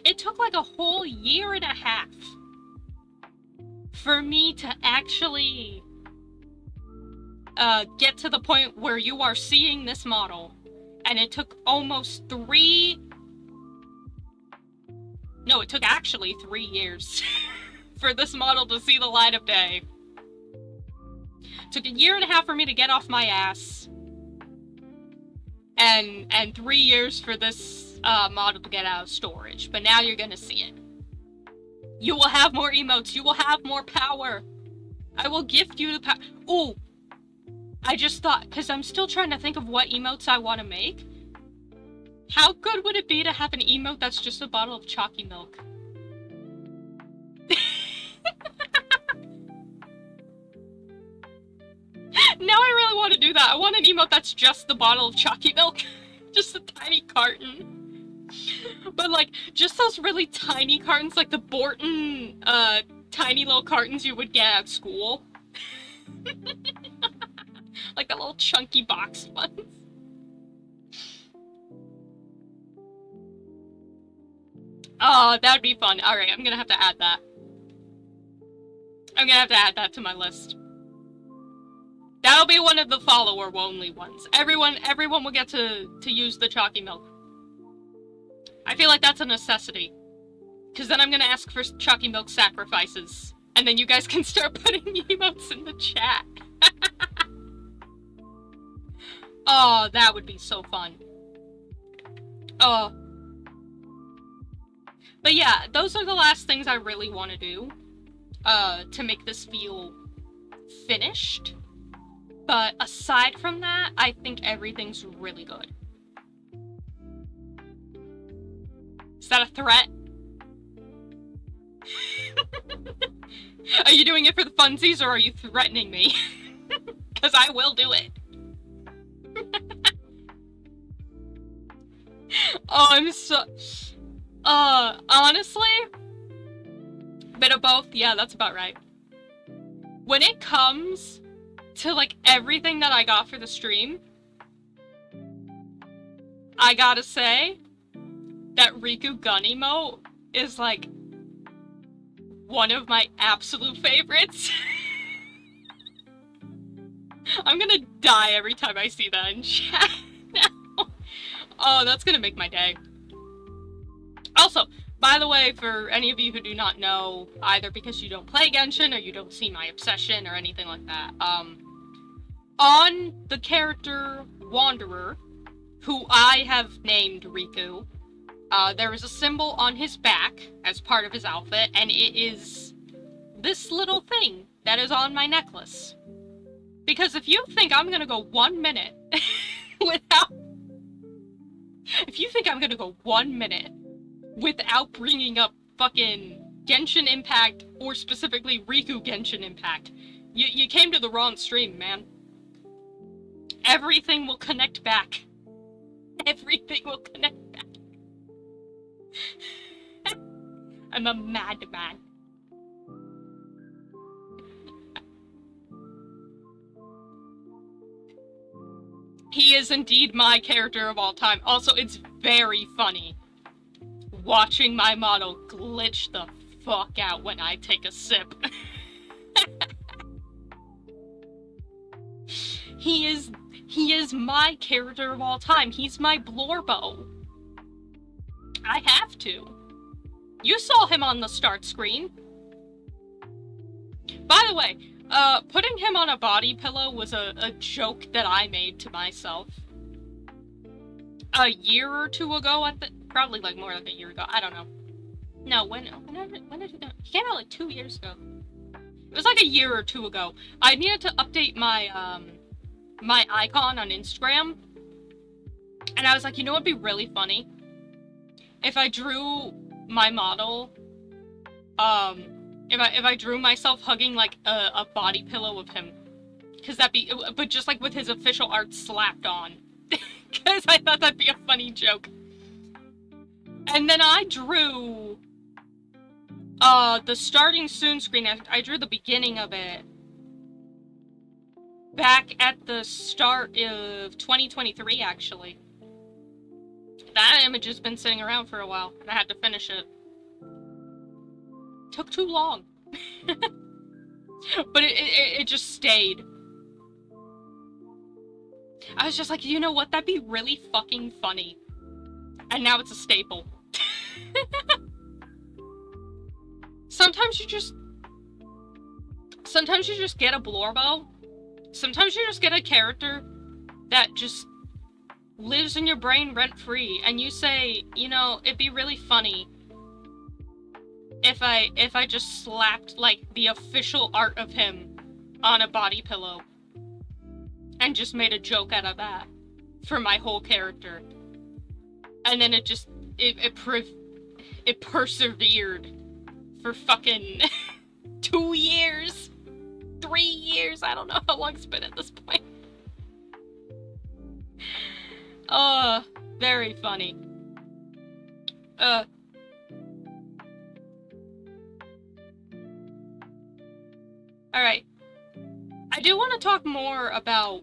S1: it took like a whole year and a half for me to actually get to the point where you are seeing this model. And it took almost it took actually 3 years for this model to see the light of day. It took a year and a half for me to get off my ass. And 3 years for this model to get out of storage. But now you're gonna see it. You will have more emotes. You will have more power. I will gift you the power. Ooh. I just thought, because I'm still trying to think of what emotes I want to make. How good would it be to have an emote that's just a bottle of chalky milk? Now I really want to do that. I want an emote that's just the bottle of chalky milk. Just a tiny carton. But like, just those really tiny cartons, like the Borton, tiny little cartons you would get at school. Like the little chunky box ones. Oh, that'd be fun. Alright, I'm gonna have to add that. I'm gonna have to add that to my list. That'll be one of the follower-only ones. Everyone will get to use the chalky milk. I feel like that's a necessity. Because then I'm gonna ask for chalky milk sacrifices. And then you guys can start putting emotes in the chat. Oh, that would be so fun. Oh. But yeah, those are the last things I really want to do. To make this feel finished. But aside from that, I think everything's really good. Is that a threat? Are you doing it for the funsies, or are you threatening me? Because I will do it. Oh, I'm so... honestly? Bit of both? Yeah, that's about right. When it comes to, like, everything that I got for the stream, I gotta say that Riku gun emote is, like, one of my absolute favorites. I'm gonna die every time I see that in chat now. Oh, that's gonna make my day. Also, by the way, for any of you who do not know, either because you don't play Genshin or you don't see my obsession or anything like that, on the character Wanderer, who I have named Riku, there is a symbol on his back as part of his outfit, and it is this little thing that is on my necklace. Because if you think I'm gonna go 1 minute without... If you think I'm gonna go 1 minute without bringing up fucking Genshin Impact, or specifically Riku Genshin Impact, you came to the wrong stream, man. Everything will connect back. Everything will connect back. I'm a madman. He is indeed my character of all time. Also, it's very funny watching my model glitch the fuck out when I take a sip. He is my character of all time. He's my Blorbo. I have to. You saw him on the start screen. By the way, putting him on a body pillow was a joke that I made to myself. A year or two ago, probably like more like a year ago, I don't know. No, when did he do? He came out like 2 years ago. It was like a year or two ago. I needed to update my, my icon on Instagram. And I was like, you know what'd be really funny? If I drew my model, if I drew myself hugging, like, a body pillow of him. Cause but just, like, with his official art slapped on. Cause I thought that'd be a funny joke. And then I drew, the starting soon screen. I drew the beginning of it back at the start of 2023, actually. that image has been sitting around for a while, and I had to finish it. Took too long. But it just stayed. I was just like, you know what? That'd be really fucking funny. And now it's a staple. Sometimes you just get a Blorbo. Sometimes you just get a character that just lives in your brain rent-free, and you say, you know, it'd be really funny if I just slapped, like, the official art of him on a body pillow and just made a joke out of that for my whole character. And then it persevered for fucking 2 years, 3 years, I don't know how long it's been at this point. Very funny. Alright. I do want to talk more about,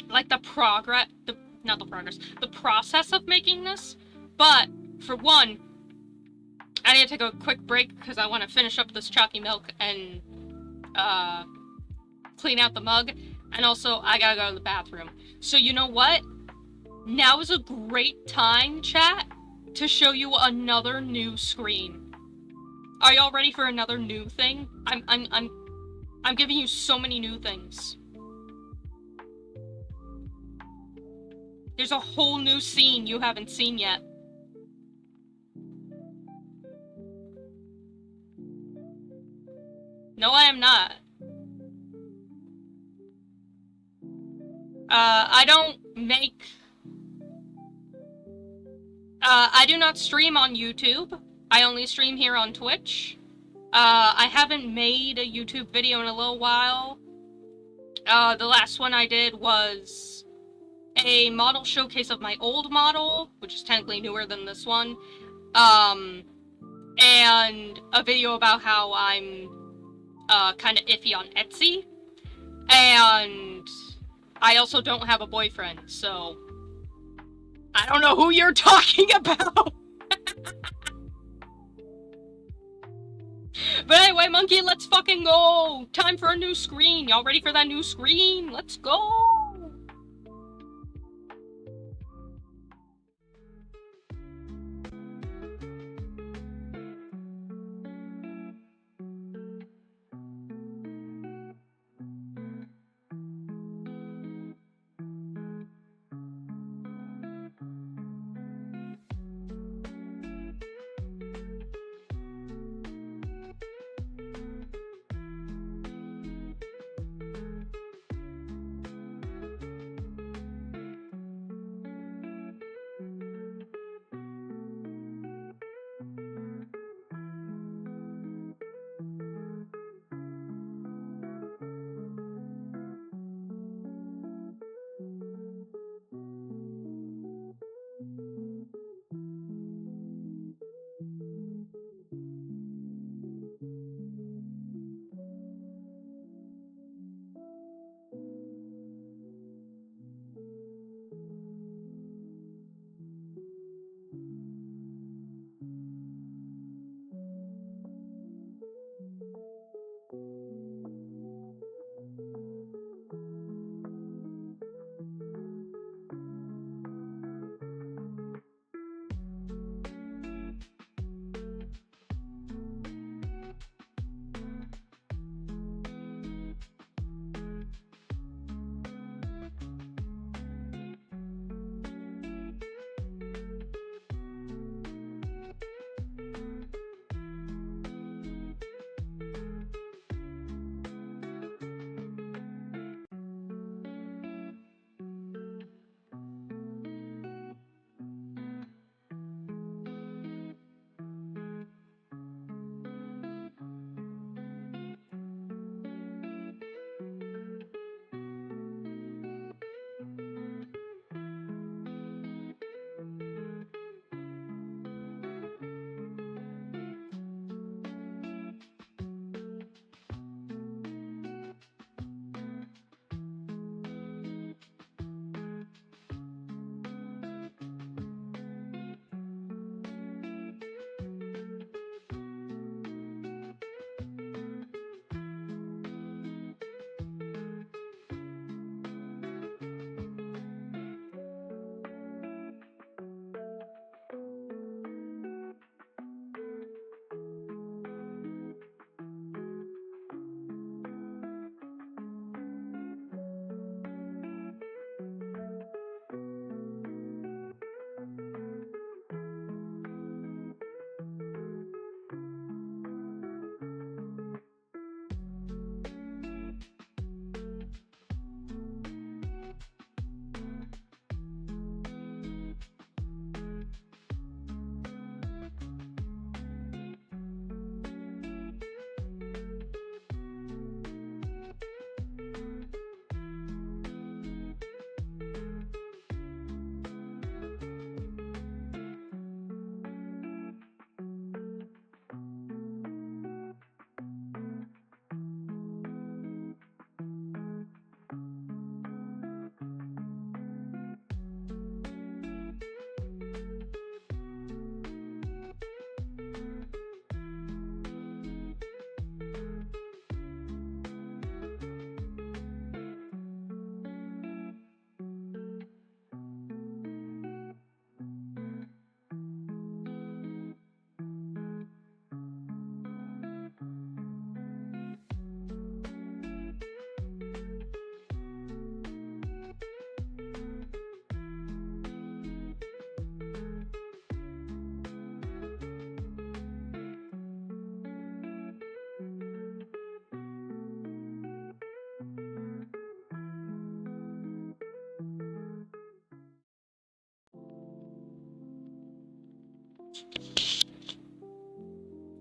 S1: like, the process of making this, but, for one, I need to take a quick break, because I want to finish up this chalky milk and, clean out the mug, and also, I gotta go to the bathroom. So, you know what? Now is a great time, chat, to show you another new screen. Are y'all ready for another new thing? I'm giving you so many new things. There's a whole new scene you haven't seen yet. No, I am not. I don't make... I do not stream on YouTube. I only stream here on Twitch. I haven't made a YouTube video in a little while. The last one I did was a model showcase of my old model, which is technically newer than this one. And a video about how I'm, kind of iffy on Etsy. And I also don't have a boyfriend, so I don't know who you're talking about. But anyway, monkey, let's fucking go! Time for a new screen. Y'all ready for that new screen? Let's go!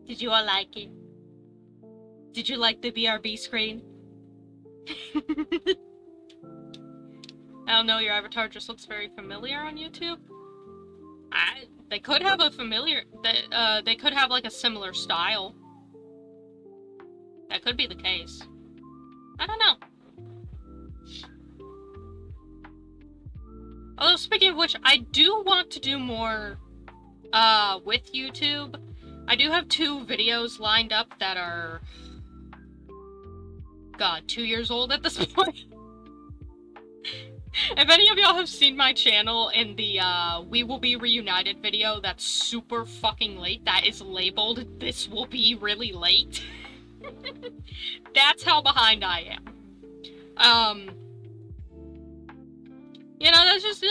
S1: Did you all like it? Did you like the BRB screen? I don't know, your avatar just looks very familiar on YouTube. They could have a familiar, they could have like a similar style. That could be the case. I don't know. Although, speaking of which, I do want to do more, with YouTube. I do have 2 videos lined up that are, God, 2 years old at this point. If any of y'all have seen my channel in the, We Will Be Reunited video, that's super fucking late. That is labeled, "This will be really late." That's how behind I am. You know, that's just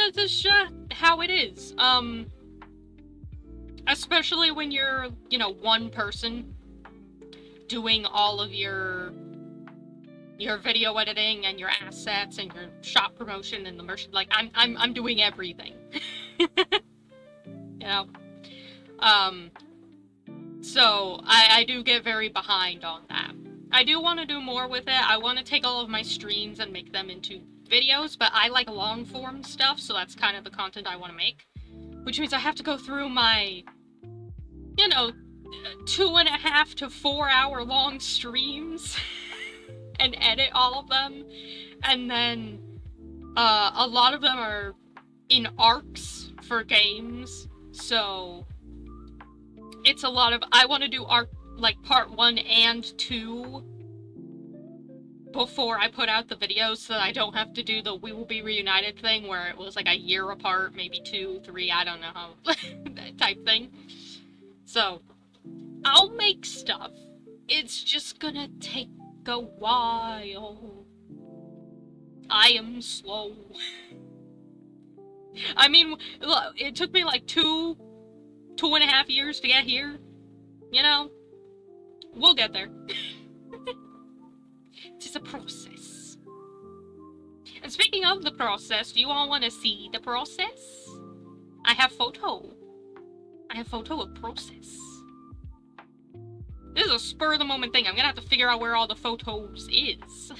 S1: how it is. Especially when you're, you know, one person doing all of your video editing and your assets and your shop promotion and the merch. Like, I'm doing everything. You know? So I do get very behind on that. I do want to do more with it. I want to take all of my streams and make them into videos, but I like long form stuff, so that's kind of the content I want to make. Which means I have to go through my, you know, 2.5 to 4 hour long streams and edit all of them. And then a lot of them are in arcs for games, so it's a lot of, I want to do arc, like, part 1 and 2 before I put out the videos, so that I don't have to do the We Will Be Reunited thing, where it was like a year apart, maybe 2, 3, I don't know how, type thing. So, I'll make stuff. It's just gonna take a while. I am slow. I mean, look, it took me like 2.5 years to get here. You know? We'll get there. It's a process. And speaking of the process, do you all want to see the process? I have photo of process. This is a spur of the moment thing. I'm gonna have to figure out where all the photos is.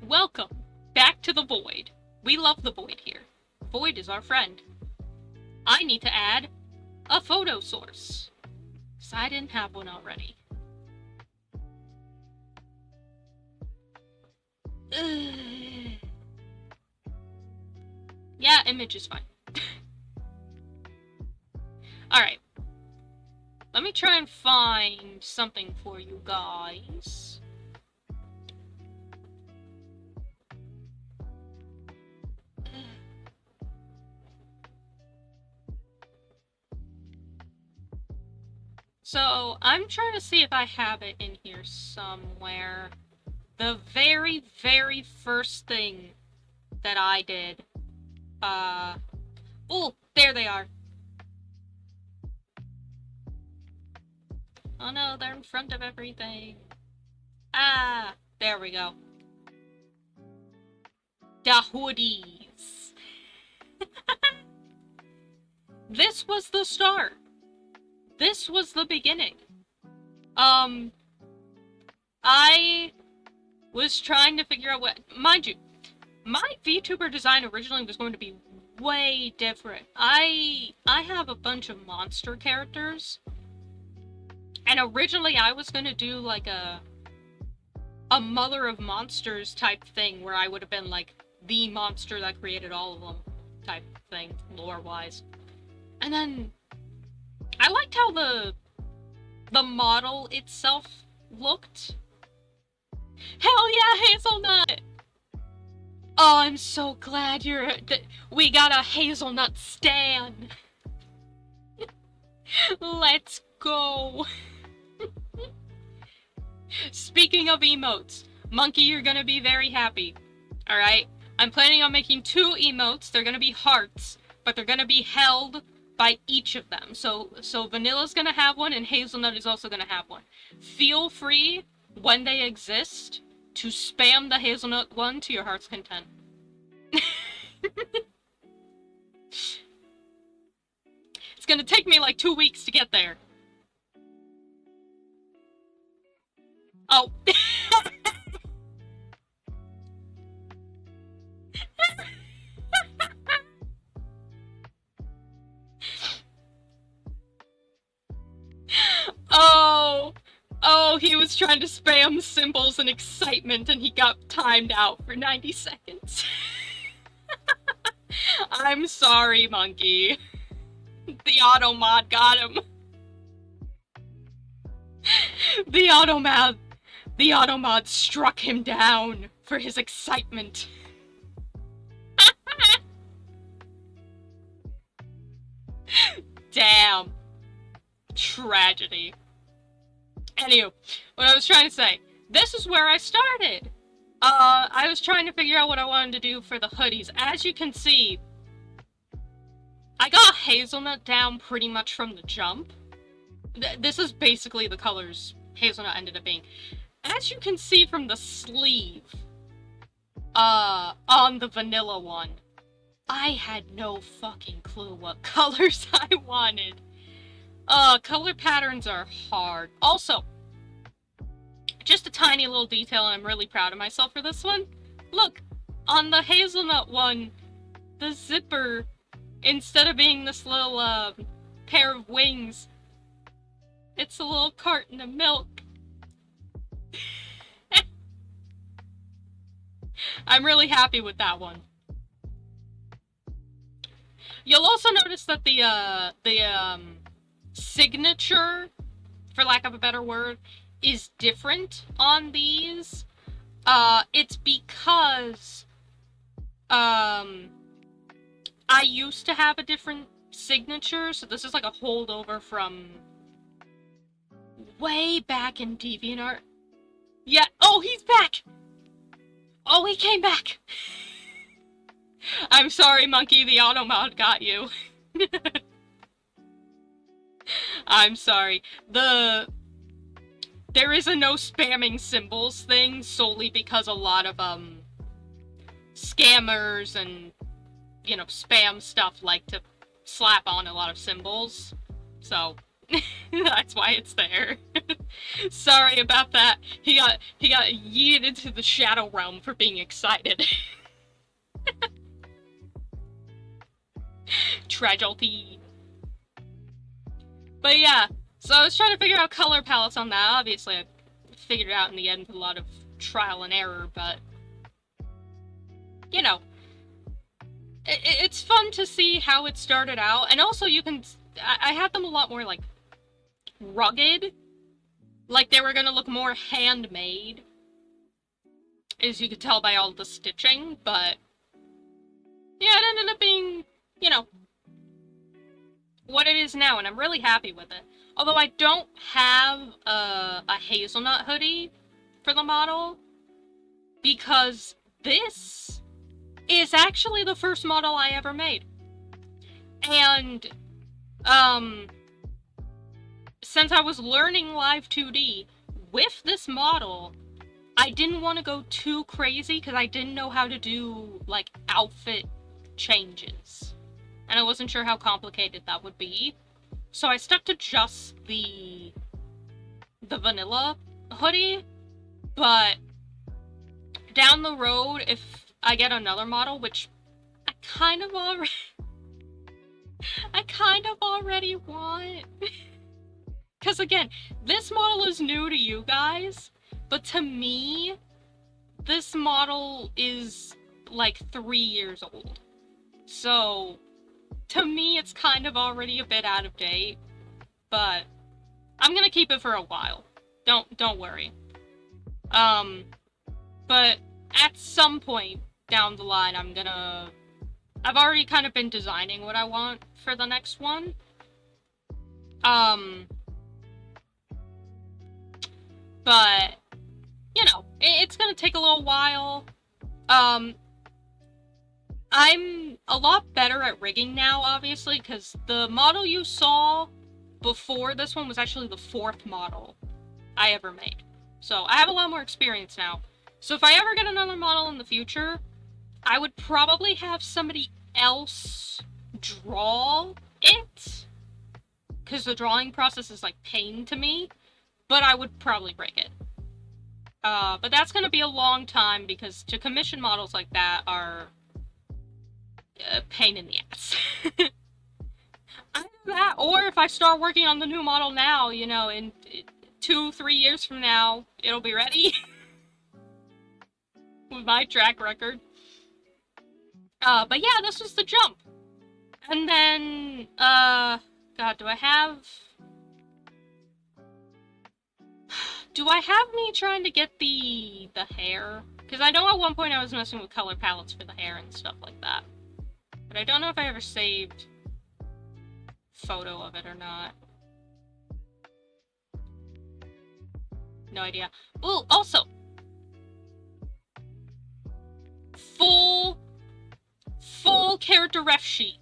S1: Welcome back to the Void. We love the Void here. Void is our friend. I need to add a photo source, because I didn't have one already. Yeah, image is fine. Alright. Let me try and find something for you guys. So, I'm trying to see if I have it in here somewhere. The very, very first thing that I did. Oh, there they are. Oh no, they're in front of everything. Ah, there we go. The hoodies. This was the start. This was the beginning. I was trying to figure out what, mind you, my VTuber design originally was going to be way different. I have a bunch of monster characters, and originally I was gonna do like a Mother of Monsters type thing, where I would have been like the monster that created all of them type thing, lore-wise. And then I liked how the model itself looked. Hell yeah, Hazelnut! Oh, I'm so glad we got a Hazelnut stan. Let's go. Speaking of emotes, Monkey, you're gonna be very happy. Alright? I'm planning on making 2 emotes. They're gonna be hearts, but they're gonna be held by each of them. So Vanilla's gonna have one, and Hazelnut is also gonna have one. Feel free, when they exist, to spam the Hazelnut one to your heart's content. It's gonna take me like 2 weeks to get there. Oh. Oh, he was trying to spam symbols and excitement and he got timed out for 90 seconds. I'm sorry, monkey. The auto mod got him. The auto mod struck him down for his excitement. Damn. Tragedy. Anywho, what I was trying to say, this is where I started. I was trying to figure out what I wanted to do for the hoodies. As you can see, I got Hazelnut down pretty much from the jump. This is basically the colors Hazelnut ended up being. As you can see from the sleeve, on the vanilla one, I had no fucking clue what colors I wanted. Color patterns are hard. Also, just a tiny little detail, and I'm really proud of myself for this one. Look, on the Hazelnut one, the zipper, instead of being this little, pair of wings, it's a little carton of milk. I'm really happy with that one. You'll also notice that the signature, for lack of a better word, is different on these. It's because, I used to have a different signature, so this is like a holdover from way back in DeviantArt. Yeah, oh, he's back! Oh, he came back! I'm sorry, monkey, the auto mod got you. I'm sorry. There is a no spamming symbols thing solely because a lot of, scammers and, you know, spam stuff like to slap on a lot of symbols. So, that's why it's there. Sorry about that. He got yeeted to the shadow realm for being excited. Tragedy. But yeah, so I was trying to figure out color palettes on that. Obviously, I figured it out in the end with a lot of trial and error, but, you know, it's fun to see how it started out. And also, I had them a lot more, like, rugged. Like, they were gonna look more handmade, as you could tell by all the stitching, but yeah, it ended up being, you know, what it is now, and I'm really happy with it. Although I don't have a Hazelnut hoodie for the model, because this is actually the first model I ever made. And, since I was learning Live 2D, with this model, I didn't want to go too crazy because I didn't know how to do, like, outfit changes. And I wasn't sure how complicated that would be. So I stuck to just the vanilla hoodie, but down the road, if I get another model, which I kind of already want. Because again, this model is new to you guys, but to me, this model is like 3 years old. So, to me, it's kind of already a bit out of date, but I'm gonna keep it for a while. Don't worry. But at some point down the line, I've already kind of been designing what I want for the next one. But, you know, it's gonna take a little while. I'm a lot better at rigging now, obviously, because the model you saw before this one was actually the 4th model I ever made. So I have a lot more experience now. So if I ever get another model in the future, I would probably have somebody else draw it, because the drawing process is like pain to me, but I would probably rig it. But that's going to be a long time, because to commission models like that are a pain in the ass. Either that, or if I start working on the new model now, you know, in 2-3 years from now, it'll be ready. With my track record. But yeah, this was the jump. And then, God, do I have me trying to get the hair? Because I know at one point I was messing with color palettes for the hair and stuff like that. But I don't know if I ever saved photo of it or not. No idea. Ooh, also, full character ref sheet.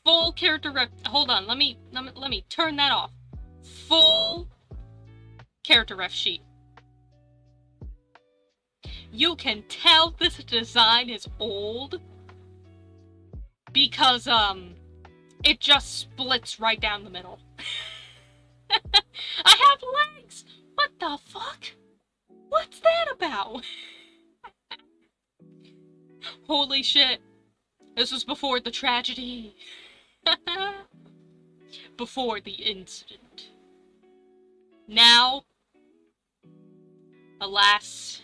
S1: Full character ref. Hold on, let me turn that off. Full character ref sheet. You can tell this design is old because it just splits right down the middle. I have legs. What the fuck? What's that about? Holy shit. This was before the tragedy. Before the incident. Now, alas,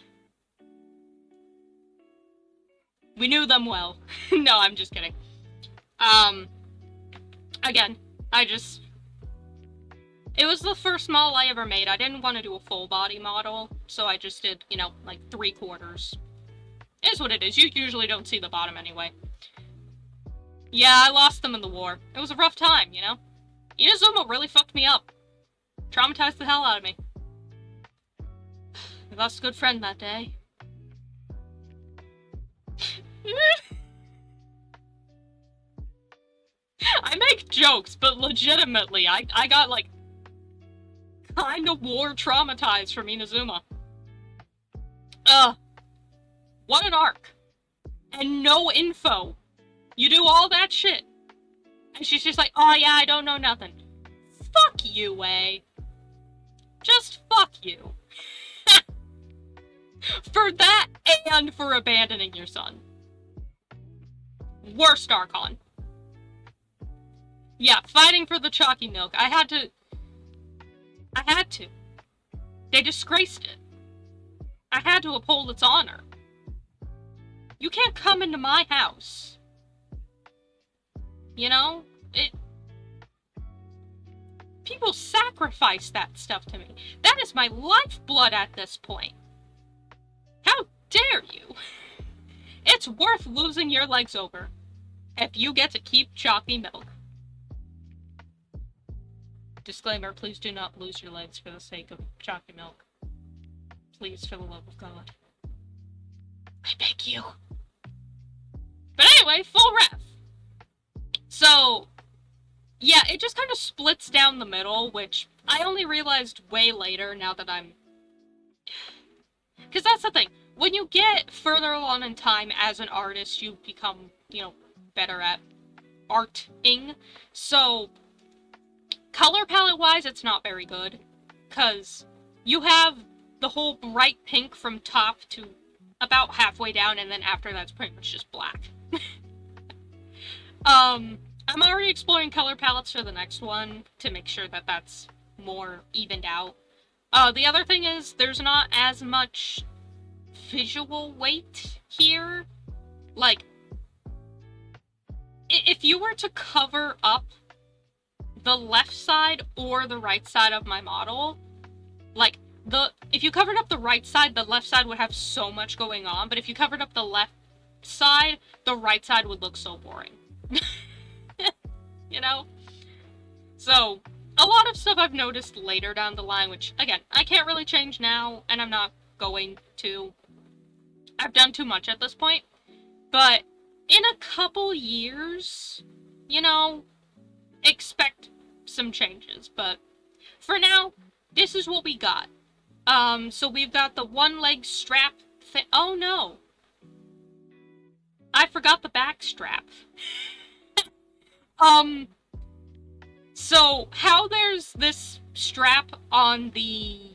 S1: we knew them well. No, I'm just kidding. Again, it was the first model I ever made. I didn't want to do a full body model, so I just did, you know, like 3/4. It is what it is. You usually don't see the bottom anyway. Yeah, I lost them in the war. It was a rough time, you know? Inazuma really fucked me up. Traumatized the hell out of me. We lost a good friend that day. I make jokes, but legitimately, I got, like, kinda war traumatized from Inazuma. What an arc. And no info. You do all that shit. And she's just like, oh yeah, I don't know nothing. Fuck you, eh? Just fuck you. For that and for abandoning your son. Worst Archon. Yeah, fighting for the chalky milk. I had to. They disgraced it. I had to uphold its honor. You can't come into my house. You know? People sacrifice that stuff to me. That is my lifeblood at this point. How dare you? It's worth losing your legs over if you get to keep chalky milk. Disclaimer, please do not lose your legs for the sake of chalky milk. Please, for the love of God. I beg you. But anyway, full ref. So, yeah, it just kind of splits down the middle, which I only realized way later now that I'm... Because that's the thing. When you get further along in time as an artist, you become, you know, better at arting. So, color palette-wise, it's not very good. Because you have the whole bright pink from top to about halfway down, and then after that's pretty much just black. I'm already exploring color palettes for the next one to make sure that that's more evened out. The other thing is, there's not as much visual weight here. Like, if you were to cover up the left side or the right side of my model, like, if you covered up the right side, the left side would have so much going on, but if you covered up the left side, the right side would look so boring. You know? So, a lot of stuff I've noticed later down the line, which, again, I can't really change now, and I'm not going to. I've done too much at this point. But in a couple years, you know, expect some changes. But for now, this is what we got. So we've got the one leg strap thing. Oh no. I forgot the back strap. So how there's this strap on the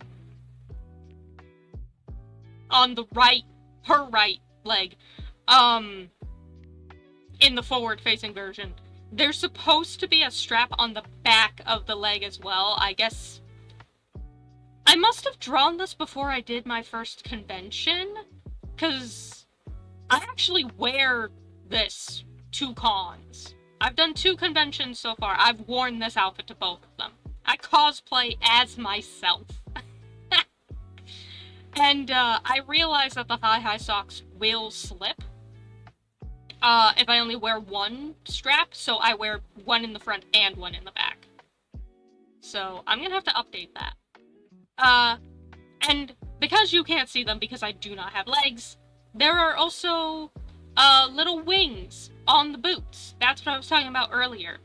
S1: right, her right leg, in the forward-facing version, there's supposed to be a strap on the back of the leg as well. I guess I must have drawn this before I did my first convention, because I actually wear this to cons. I've done 2 conventions so far. I've worn this outfit to both of them. I cosplay as myself. And I realize that the high socks will slip if I only wear one strap, so I wear one in the front and one in the back. So I'm gonna have to update that. And because you can't see them because I do not have legs, there are also little wings on the boots. That's what I was talking about earlier.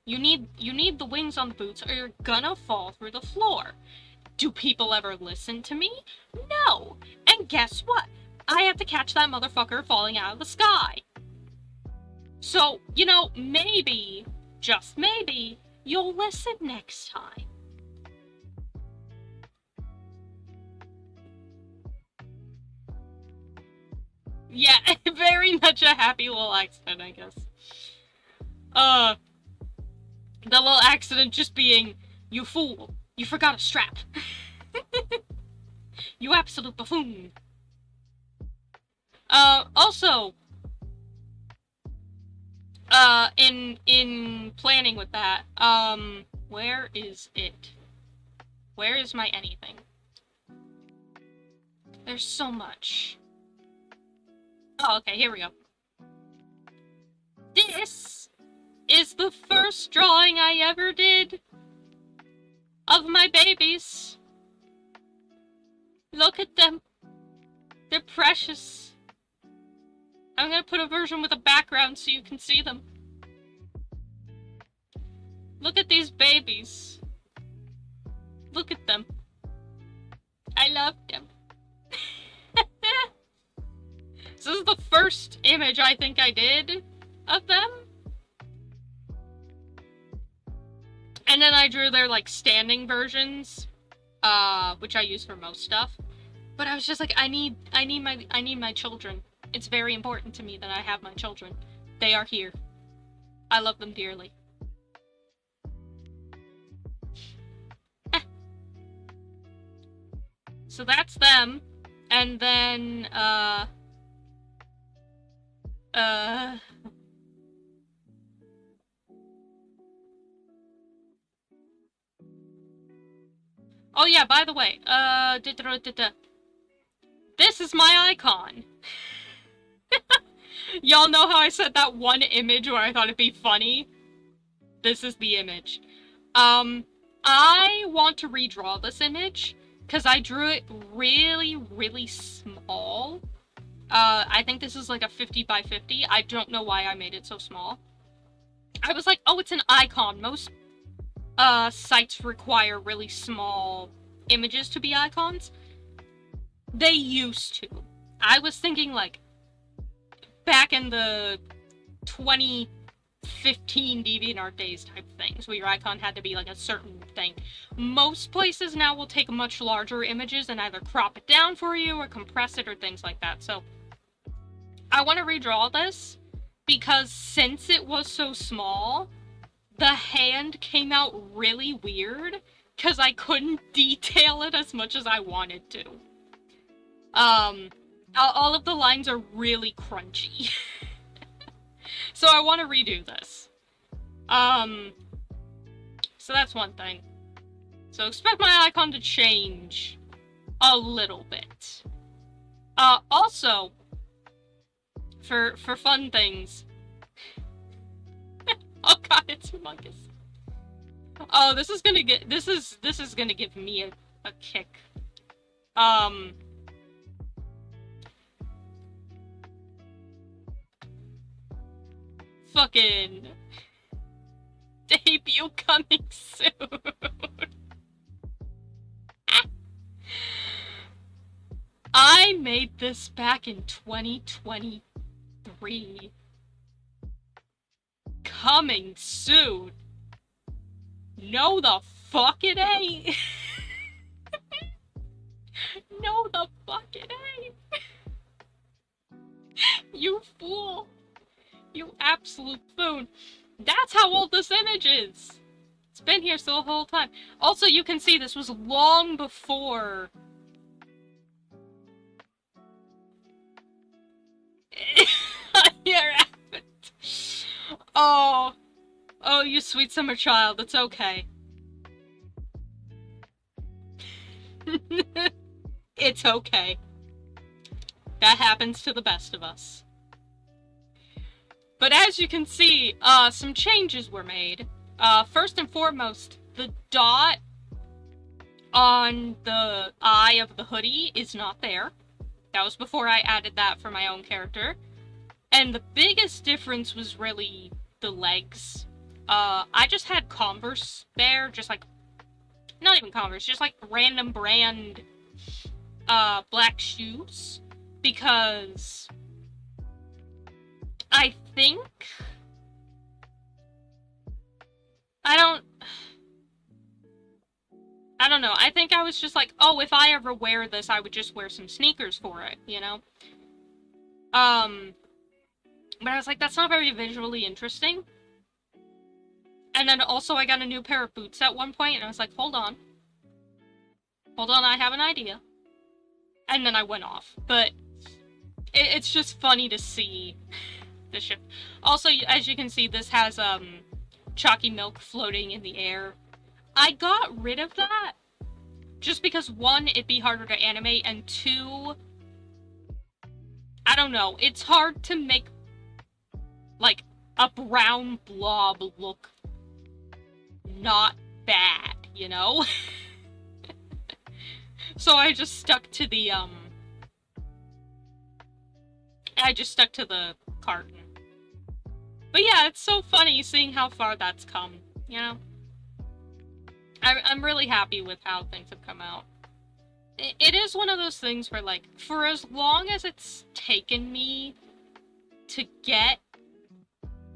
S1: You need the wings on the boots or you're gonna fall through the floor. Do people ever listen to me? No. And guess what? I have to catch that motherfucker falling out of the sky. So, you know, maybe, just maybe, you'll listen next time. Yeah, very much a happy little accident, I guess. The little accident just being, you fool, you forgot a strap. You absolute buffoon. Also, in planning with that, where is it? Where is my anything? There's so much. Oh, okay, here we go. This is the first drawing I ever did of my babies. Look at them. They're precious. I'm gonna put a version with a background so you can see them. Look at these babies. Look at them. I love them. So this is the first image I think I did of them. And then I drew their, like, standing versions, which I use for most stuff. But I was just like, I need my children. It's very important to me that I have my children. They are here. I love them dearly. So that's them. And then, oh yeah, by the way, this is my icon. Y'all know how I said that one image where I thought it'd be funny? This is the image. I want to redraw this image, because I drew it really, really small. I think this is like a 50 by 50. I don't know why I made it so small. I was like, oh, it's an icon. Most sites require really small images to be icons. They used to. I was thinking, like, back in the 2015 DeviantArt days type things, where your icon had to be like a certain thing. Most places now will take much larger images and either crop it down for you or compress it or things like that. So I want to redraw this because since it was so small, the hand came out really weird because I couldn't detail it as much as I wanted to. All of the lines are really crunchy. So I want to redo this. So that's one thing. So expect my icon to change a little bit. Also, for fun things. Oh god, it's humongous. Oh, this is gonna give me a kick. fucking debut coming soon. I made this back in 2023. Coming soon. No the fuck it ain't. No the fuck it ain't. You fool. You absolute fool. That's how old this image is. It's been here the whole time. Also, you can see this was long before... Here happened. Oh. Oh, you sweet summer child. It's okay. It's okay. That happens to the best of us. But as you can see, some changes were made. First and foremost, the dot on the eye of the hoodie is not there. That was before I added that for my own character. And the biggest difference was really the legs. I just had Converse there, just like, not even Converse, just like random brand, black shoes. Because I think, I don't know. I think I was just like, oh, if I ever wear this, I would just wear some sneakers for it, you know? But I was like, that's not very visually interesting. And then also I got a new pair of boots at one point, and I was like, hold on. Hold on, I have an idea. And then I went off. But it's just funny to see the shift. Also, as you can see, this has, chalky milk floating in the air. I got rid of that just because, one, it'd be harder to animate, and two, I don't know, it's hard to make, like, a brown blob look not bad, you know? So I just stuck to the, carton. But yeah, it's so funny seeing how far that's come, you know? I'm really happy with how things have come out. It is one of those things where, like, for as long as it's taken me to get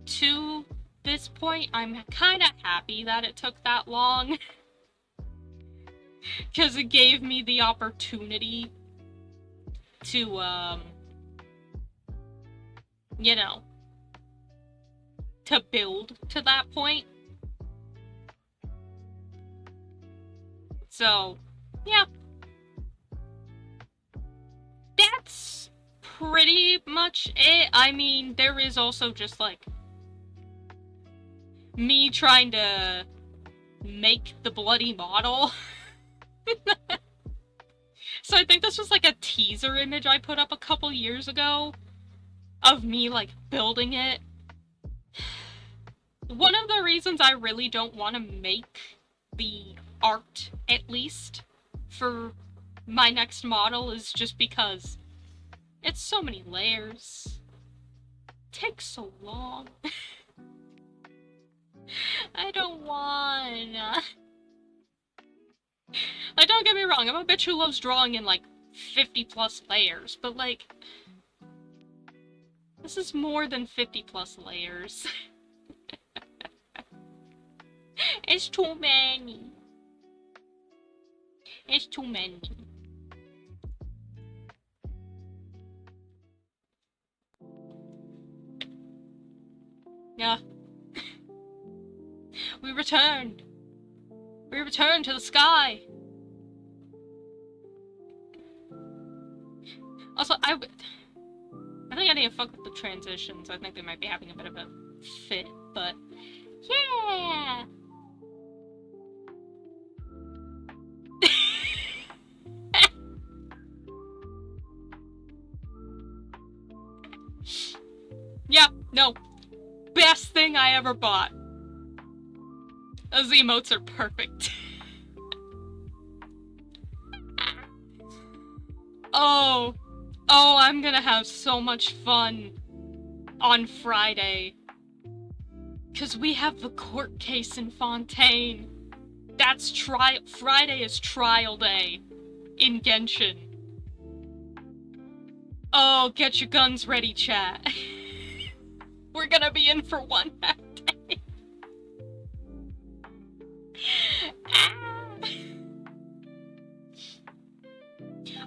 S1: to this point, I'm kind of happy that it took that long. Because it gave me the opportunity to, you know, to build to that point. So, yeah. That's pretty much it. I mean, there is also just, like, me trying to make the bloody model. So I think this was, like, a teaser image I put up a couple years ago of me, like, building it. One of the reasons I really don't want to make the art, at least, for my next model is just because it's so many layers. It takes so long. I don't wanna. Like, don't get me wrong, I'm a bitch who loves drawing in, like, 50 plus layers, but, like, this is more than 50 plus layers. It's too many. It's too many. Yeah. We returned. We returned to the sky. Also, I think I need to fuck with the transitions. I think they might be having a bit of a fit, but yeah. Yeah, no. Best thing I ever bought. Those emotes are perfect. Oh, I'm gonna have so much fun on Friday 'Cause we have the court case in Fontaine. That's Friday is trial day in Genshin. Oh, get your guns ready, chat. We're gonna be in for one that day.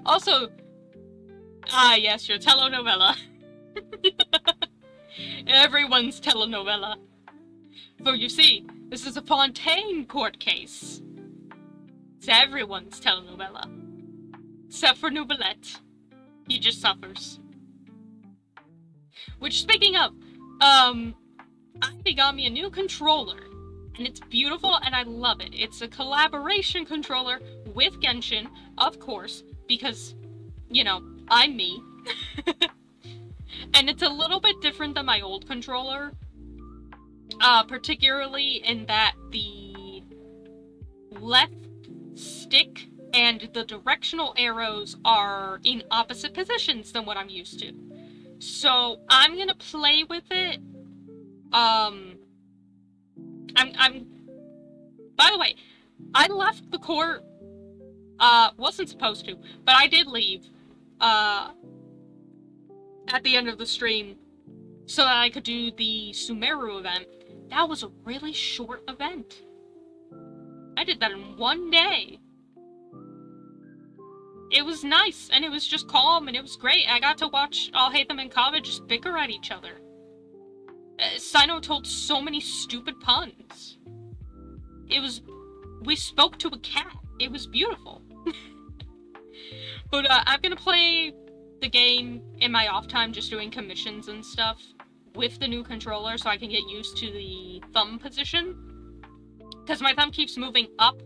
S1: Also, yes, your telenovela. Everyone's telenovela. For you see, this is a Fontaine court case. It's everyone's telenovela. Except for Nouvellette. He just suffers. Which, speaking of, Ivy got me a new controller. And it's beautiful and I love it. It's a collaboration controller with Genshin, of course, because, you know, I'm me. And it's a little bit different than my old controller. Particularly in that the left stick and the directional arrows are in opposite positions than what I'm used to. So I'm gonna play with it. By the way, I left the court, wasn't supposed to, but I did leave, at the end of the stream so that I could do the Sumeru event. That was a really short event. I did that in one day. It was nice, and it was just calm, and it was great. I got to watch Alhaitham and Kava just bicker at each other. Sino told so many stupid puns. We spoke to a cat. It was beautiful. But I'm gonna play the game in my off time, just doing commissions and stuff with the new controller so I can get used to the thumb position. Because my thumb keeps moving up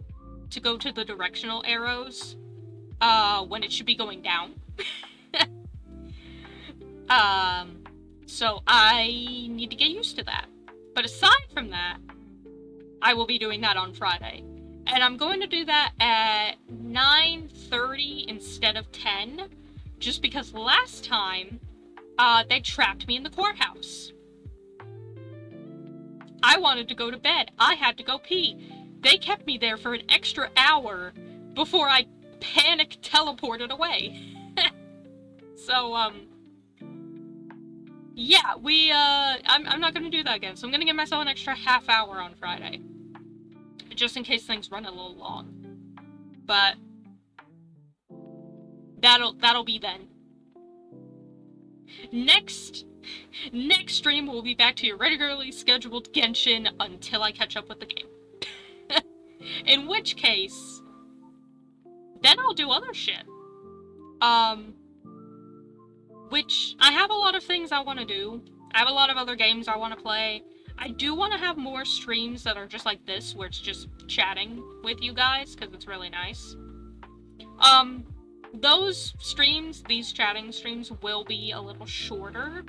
S1: to go to the directional arrows when it should be going down. So I need to get used to that. But aside from that, I will be doing that on Friday. And I'm going to do that at 9:30 instead of 10, just because last time, they trapped me in the courthouse. I wanted to go to bed. I had to go pee. They kept me there for an extra hour before I panic teleported away. So, yeah, I'm not gonna do that again, so I'm gonna give myself an extra half hour on Friday. Just in case things run a little long. But that'll be then. Next stream we'll be back to your regularly scheduled Genshin until I catch up with the game. In which case, then I'll do other shit. Which, I have a lot of things I want to do. I have a lot of other games I want to play. I do want to have more streams that are just like this, where it's just chatting with you guys, because it's really nice. Those streams, these chatting streams, will be a little shorter,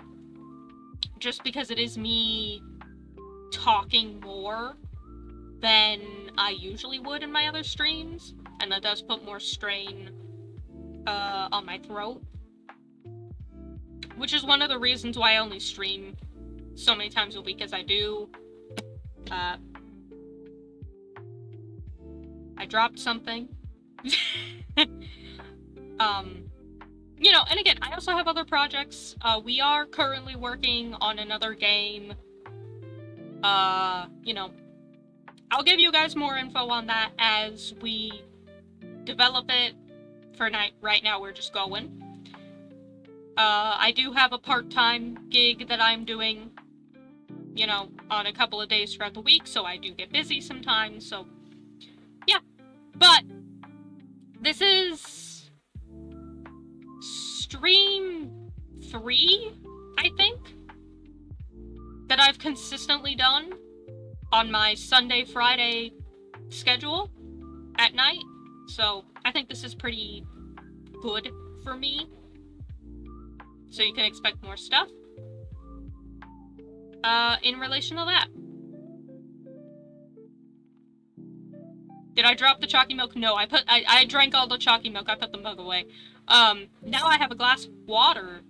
S1: just because it is me talking more than I usually would in my other streams, and that does put more strain on my throat. Which is one of the reasons why I only stream so many times a week as I do. I dropped something. You know, and again, I also have other projects. We are currently working on another game. You know, I'll give you guys more info on that as we develop it. For right now, we're just going. I do have a part-time gig that I'm doing, you know, on a couple of days throughout the week, so I do get busy sometimes, so, yeah. But, this is stream 3, I think, that I've consistently done on my Sunday, Friday schedule at night, so I think this is pretty good for me. So you can expect more stuff in relation to that. Did I drop the chalky milk? No, I drank all the chalky milk. I put the mug away. Now I have a glass of water,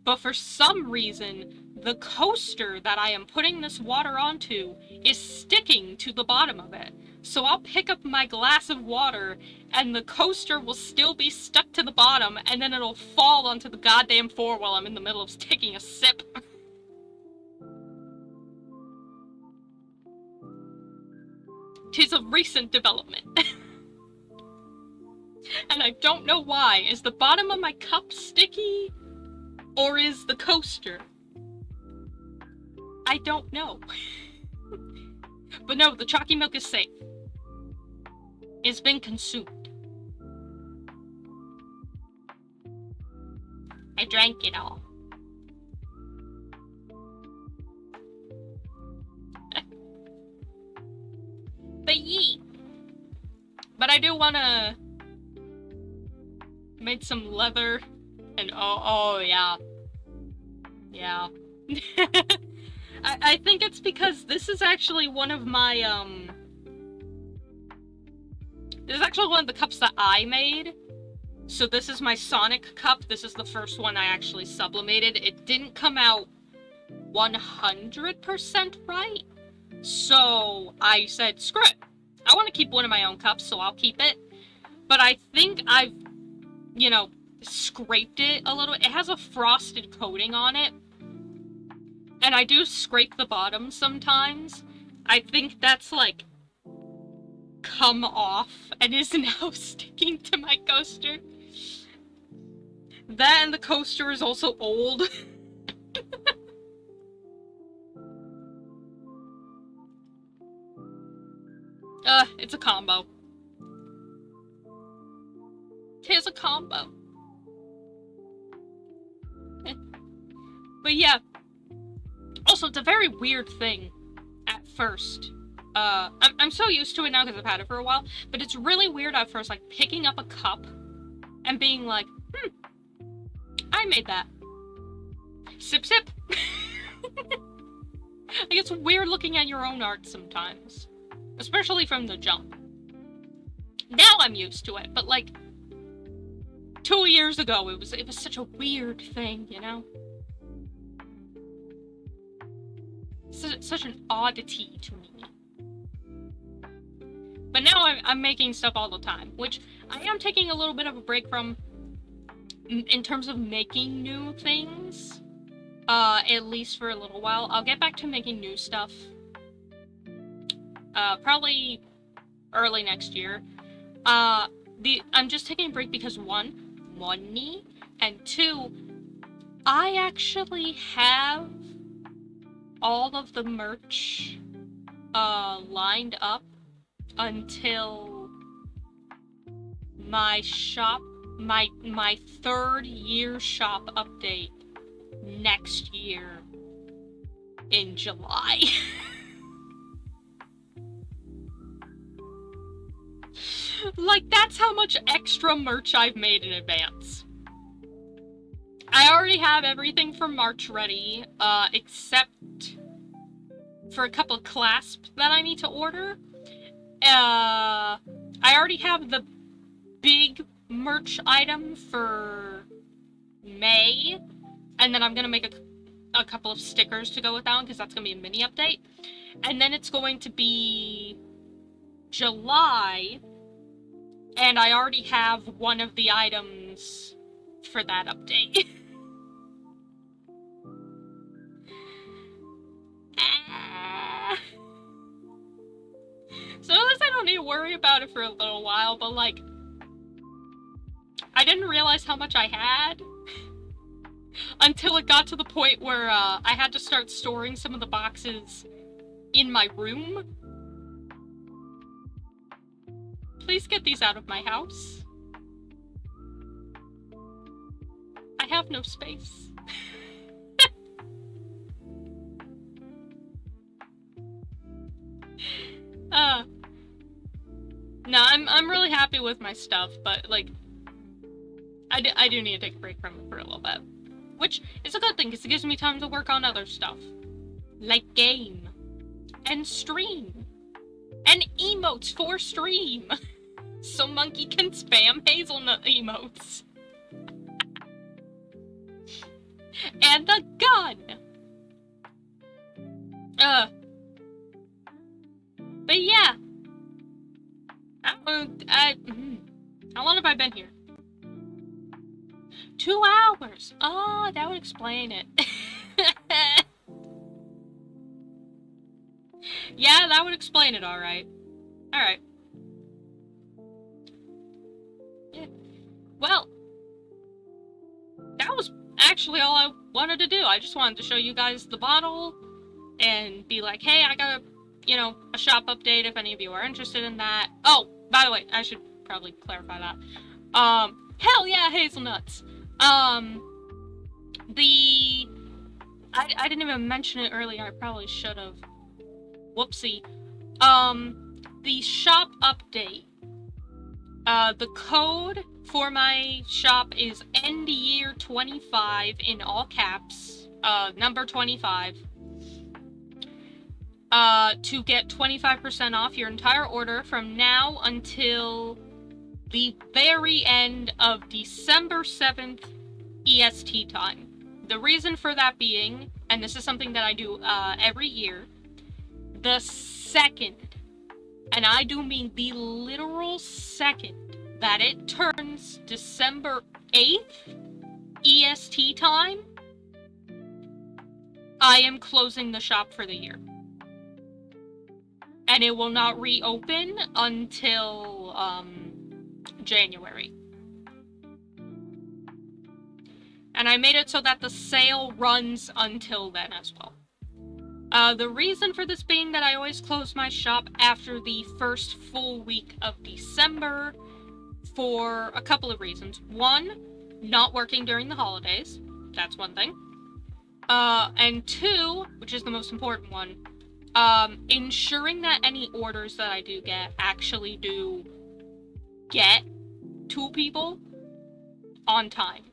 S1: but for some reason, the coaster that I am putting this water onto is sticking to the bottom of it. So I'll pick up my glass of water, and the coaster will still be stuck to the bottom, and then it'll fall onto the goddamn floor while I'm in the middle of taking a sip. Tis a recent development. And I don't know why. Is the bottom of my cup sticky? Or is the coaster? I don't know. But no, the chalky milk is safe. It's been consumed. I drank it all. But yee. But I do wanna made some leather and oh yeah. Yeah. I think it's because this is actually one of my this is actually one of the cups that I made. So this is my Sonic cup. This is the first one I actually sublimated. It didn't come out 100% right. So I said, screw it. I want to keep one of my own cups, so I'll keep it. But I think I've, you know, scraped it a little. It has a frosted coating on it. And I do scrape the bottom sometimes. I think that's, like, come off and is now sticking to my coaster. That and the coaster is also old. It's a combo. Tis a combo. But yeah. Also, it's a very weird thing at first. I'm so used to it now because I've had it for a while, but it's really weird at first, like, picking up a cup and being like, I made that. Sip, sip. Like, it's weird looking at your own art sometimes. Especially from the jump. Now I'm used to it, but, like, 2 years ago, it was such a weird thing, you know? Such an oddity to me. But now I'm making stuff all the time, which I am taking a little bit of a break from in terms of making new things. At least for a little while. I'll get back to making new stuff. Probably early next year. I'm just taking a break because one, money, and two, I actually have all of the merch lined up until my shop, my third year shop update next year in July. Like, that's how much extra merch I've made in advance. I already have everything for March ready, except for a couple of clasps that I need to order. I already have the big merch item for May, and then I'm gonna make a couple of stickers to go with that one, because that's gonna be a mini update. And then it's going to be July, and I already have one of the items for that update. So at least I don't need to worry about it for a little while, but like, I didn't realize how much I had until it got to the point where I had to start storing some of the boxes in my room. Please get these out of my house. I have no space. No, I'm really happy with my stuff, but like, I do need to take a break from it for a little bit. Which is a good thing, because it gives me time to work on other stuff. Like game. And stream. And emotes for stream. So Monkey can spam hazelnut emotes. And the gun. Uh, but yeah. How long have I been here? 2 hours. Oh, that would explain it. Yeah, that would explain it, alright. Alright. Yeah. Well, that was actually all I wanted to do. I just wanted to show you guys the bottle and be like, hey, I got a shop update if any of you are interested in that. Oh, by the way, I should probably clarify that. Hell yeah, hazelnuts. I didn't even mention it earlier. I probably should have. Whoopsie. The shop update. The code for my shop is endyear25 in all caps. Number 25. To get 25% off your entire order from now until the very end of December 7th EST time. The reason for that being, and this is something that I do every year, the second, and I do mean the literal second, that it turns December 8th EST time, I am closing the shop for the year. And it will not reopen until January. And I made it so that the sale runs until then as well. The reason for this being that I always close my shop after the first full week of December for a couple of reasons. One, not working during the holidays. That's one thing. And two, which is the most important one, ensuring that any orders that I do get actually do get to people on time.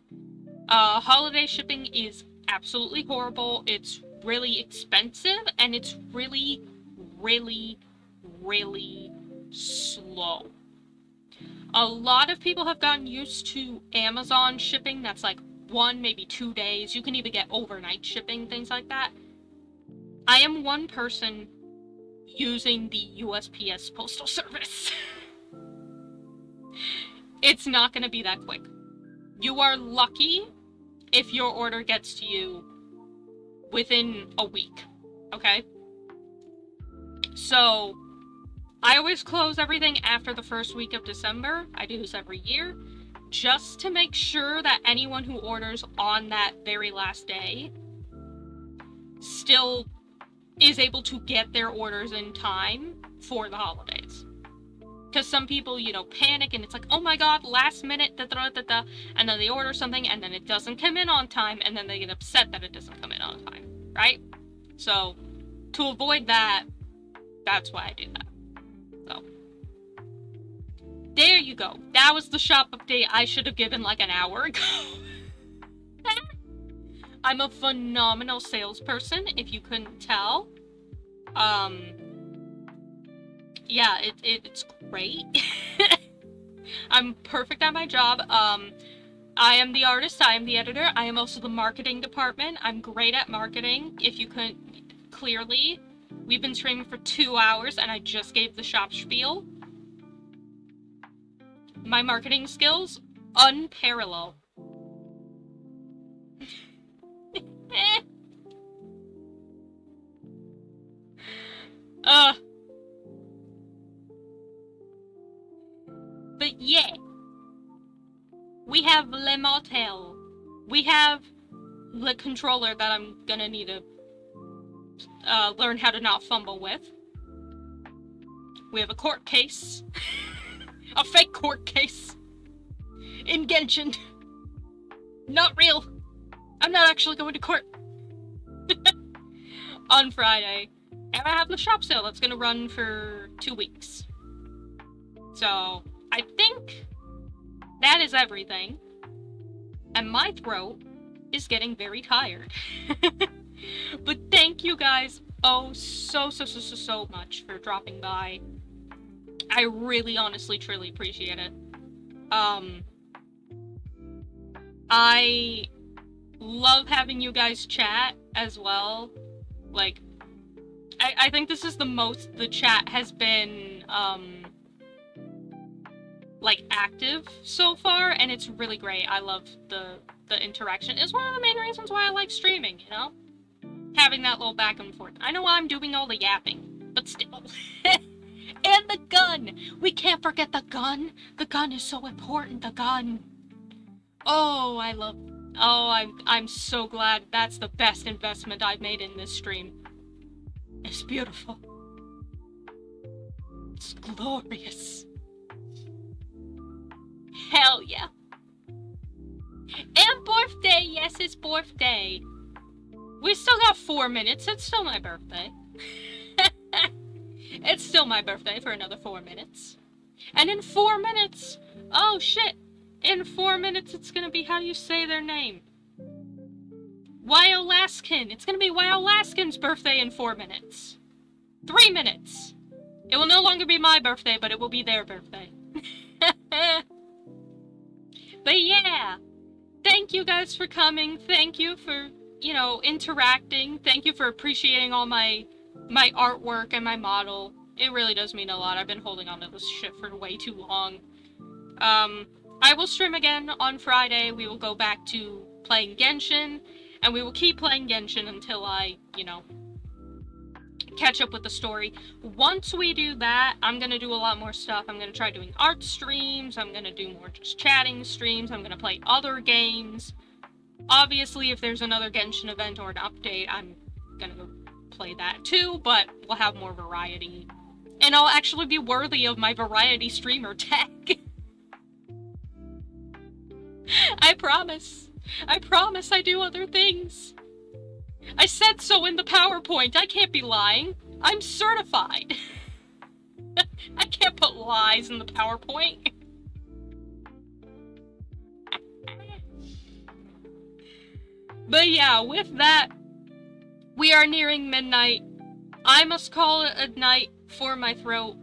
S1: Holiday shipping is absolutely horrible. It's really expensive, and it's really, really, really slow. A lot of people have gotten used to Amazon shipping that's like 1, maybe 2 days. You can even get overnight shipping, things like that. I am one person using the USPS postal service. It's not going to be that quick. You are lucky if your order gets to you within a week, okay? So, I always close everything after the first week of December. I do this every year, just to make sure that anyone who orders on that very last day still is able to get their orders in time for the holidays. Because some people, panic and it's like, oh my god, last minute, and then they order something and then it doesn't come in on time, and then they get upset that it doesn't come in on time, right? So, to avoid that, that's why I do that. So, there you go. That was the shop update I should have given like an hour ago. I'm a phenomenal salesperson, if you couldn't tell. Yeah, it's great. I'm perfect at my job. I am the artist, I am the editor, I am also the marketing department. I'm great at marketing, if you couldn't clearly. We've been streaming for 2 hours and I just gave the shop spiel. My marketing skills, unparalleled. But yeah, we have Le Motel. We have the controller that I'm gonna need to learn how to not fumble with. We have a court case. A fake court case. In Genshin. Not real. I'm not actually going to court. On Friday. And I have the shop sale that's gonna run for 2 weeks. So, I think that is everything. And my throat is getting very tired. But thank you guys so much for dropping by. I really, honestly, truly appreciate it. I love having you guys chat as well. Like, I think this is the most the chat has been, like, active so far, and it's really great. I love the interaction. It's one of the main reasons why I like streaming, you know? Having that little back and forth. I know I'm doing all the yapping, but still. And the gun! We can't forget the gun! The gun is so important, the gun! Oh, I'm so glad that's the best investment I've made in this stream. It's beautiful. It's glorious. Hell yeah. And birthday! Yes, it's birthday. We still got 4 minutes. It's still my birthday. It's still my birthday for another 4 minutes. And in 4 minutes... Oh, shit. In 4 minutes, it's gonna be how you say their name. Wyolaskin. It's gonna be Wyolaskin's birthday in 4 minutes. 3 minutes. It will no longer be my birthday, but it will be their birthday. But yeah. Thank you guys for coming. Thank you for, you know, interacting. Thank you for appreciating all my artwork and my model. It really does mean a lot. I've been holding on to this shit for way too long. I will stream again on Friday. We will go back to playing Genshin, and we will keep playing Genshin until I, you know, catch up with the story. Once we do that, I'm gonna do a lot more stuff. I'm gonna try doing art streams. I'm gonna do more just chatting streams. I'm gonna play other games. Obviously, if there's another Genshin event or an update, I'm gonna go play that too, but we'll have more variety. And I'll actually be worthy of my variety streamer tag. I promise. I promise I do other things. I said so in the PowerPoint. I can't be lying. I'm certified. I can't put lies in the PowerPoint. But yeah, with that, we are nearing midnight. I must call it a night for my throat.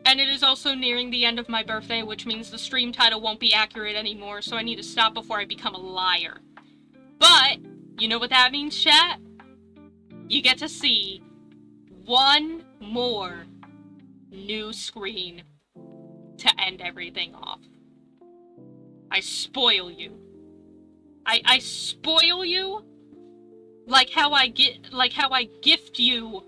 S1: And it is also nearing the end of my birthday, which means the stream title won't be accurate anymore, so I need to stop before I become a liar. But, you know what that means, chat? You get to see one more new screen to end everything off. I spoil you. I spoil you like how I gift you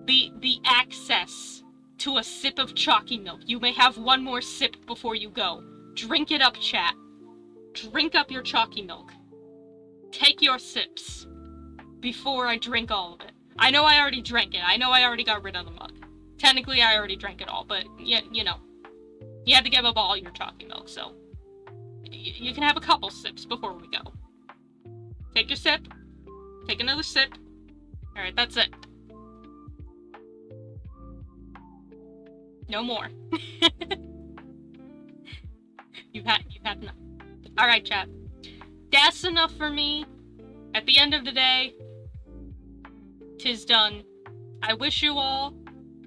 S1: the access to a sip of chalky milk. You may have one more sip before you go. Drink it up, chat. Drink up your chalky milk. Take your sips before I drink all of it. I know I already drank it. I know I already got rid of the mug. Technically, I already drank it all, but you know, you had to give up all your chalky milk, so you can have a couple sips before we go. Take your sip. Take another sip. Alright, that's it. No more. You've had enough. Alright, chat. That's enough for me. At the end of the day, 'tis done. I wish you all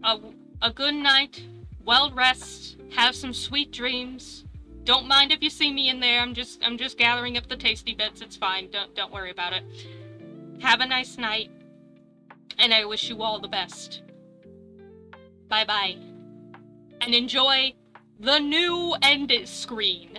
S1: a good night, well rest, have some sweet dreams. Don't mind if you see me in there. I'm just gathering up the tasty bits. It's fine. Don't worry about it. Have a nice night, and I wish you all the best. Bye bye. And enjoy the new end screen.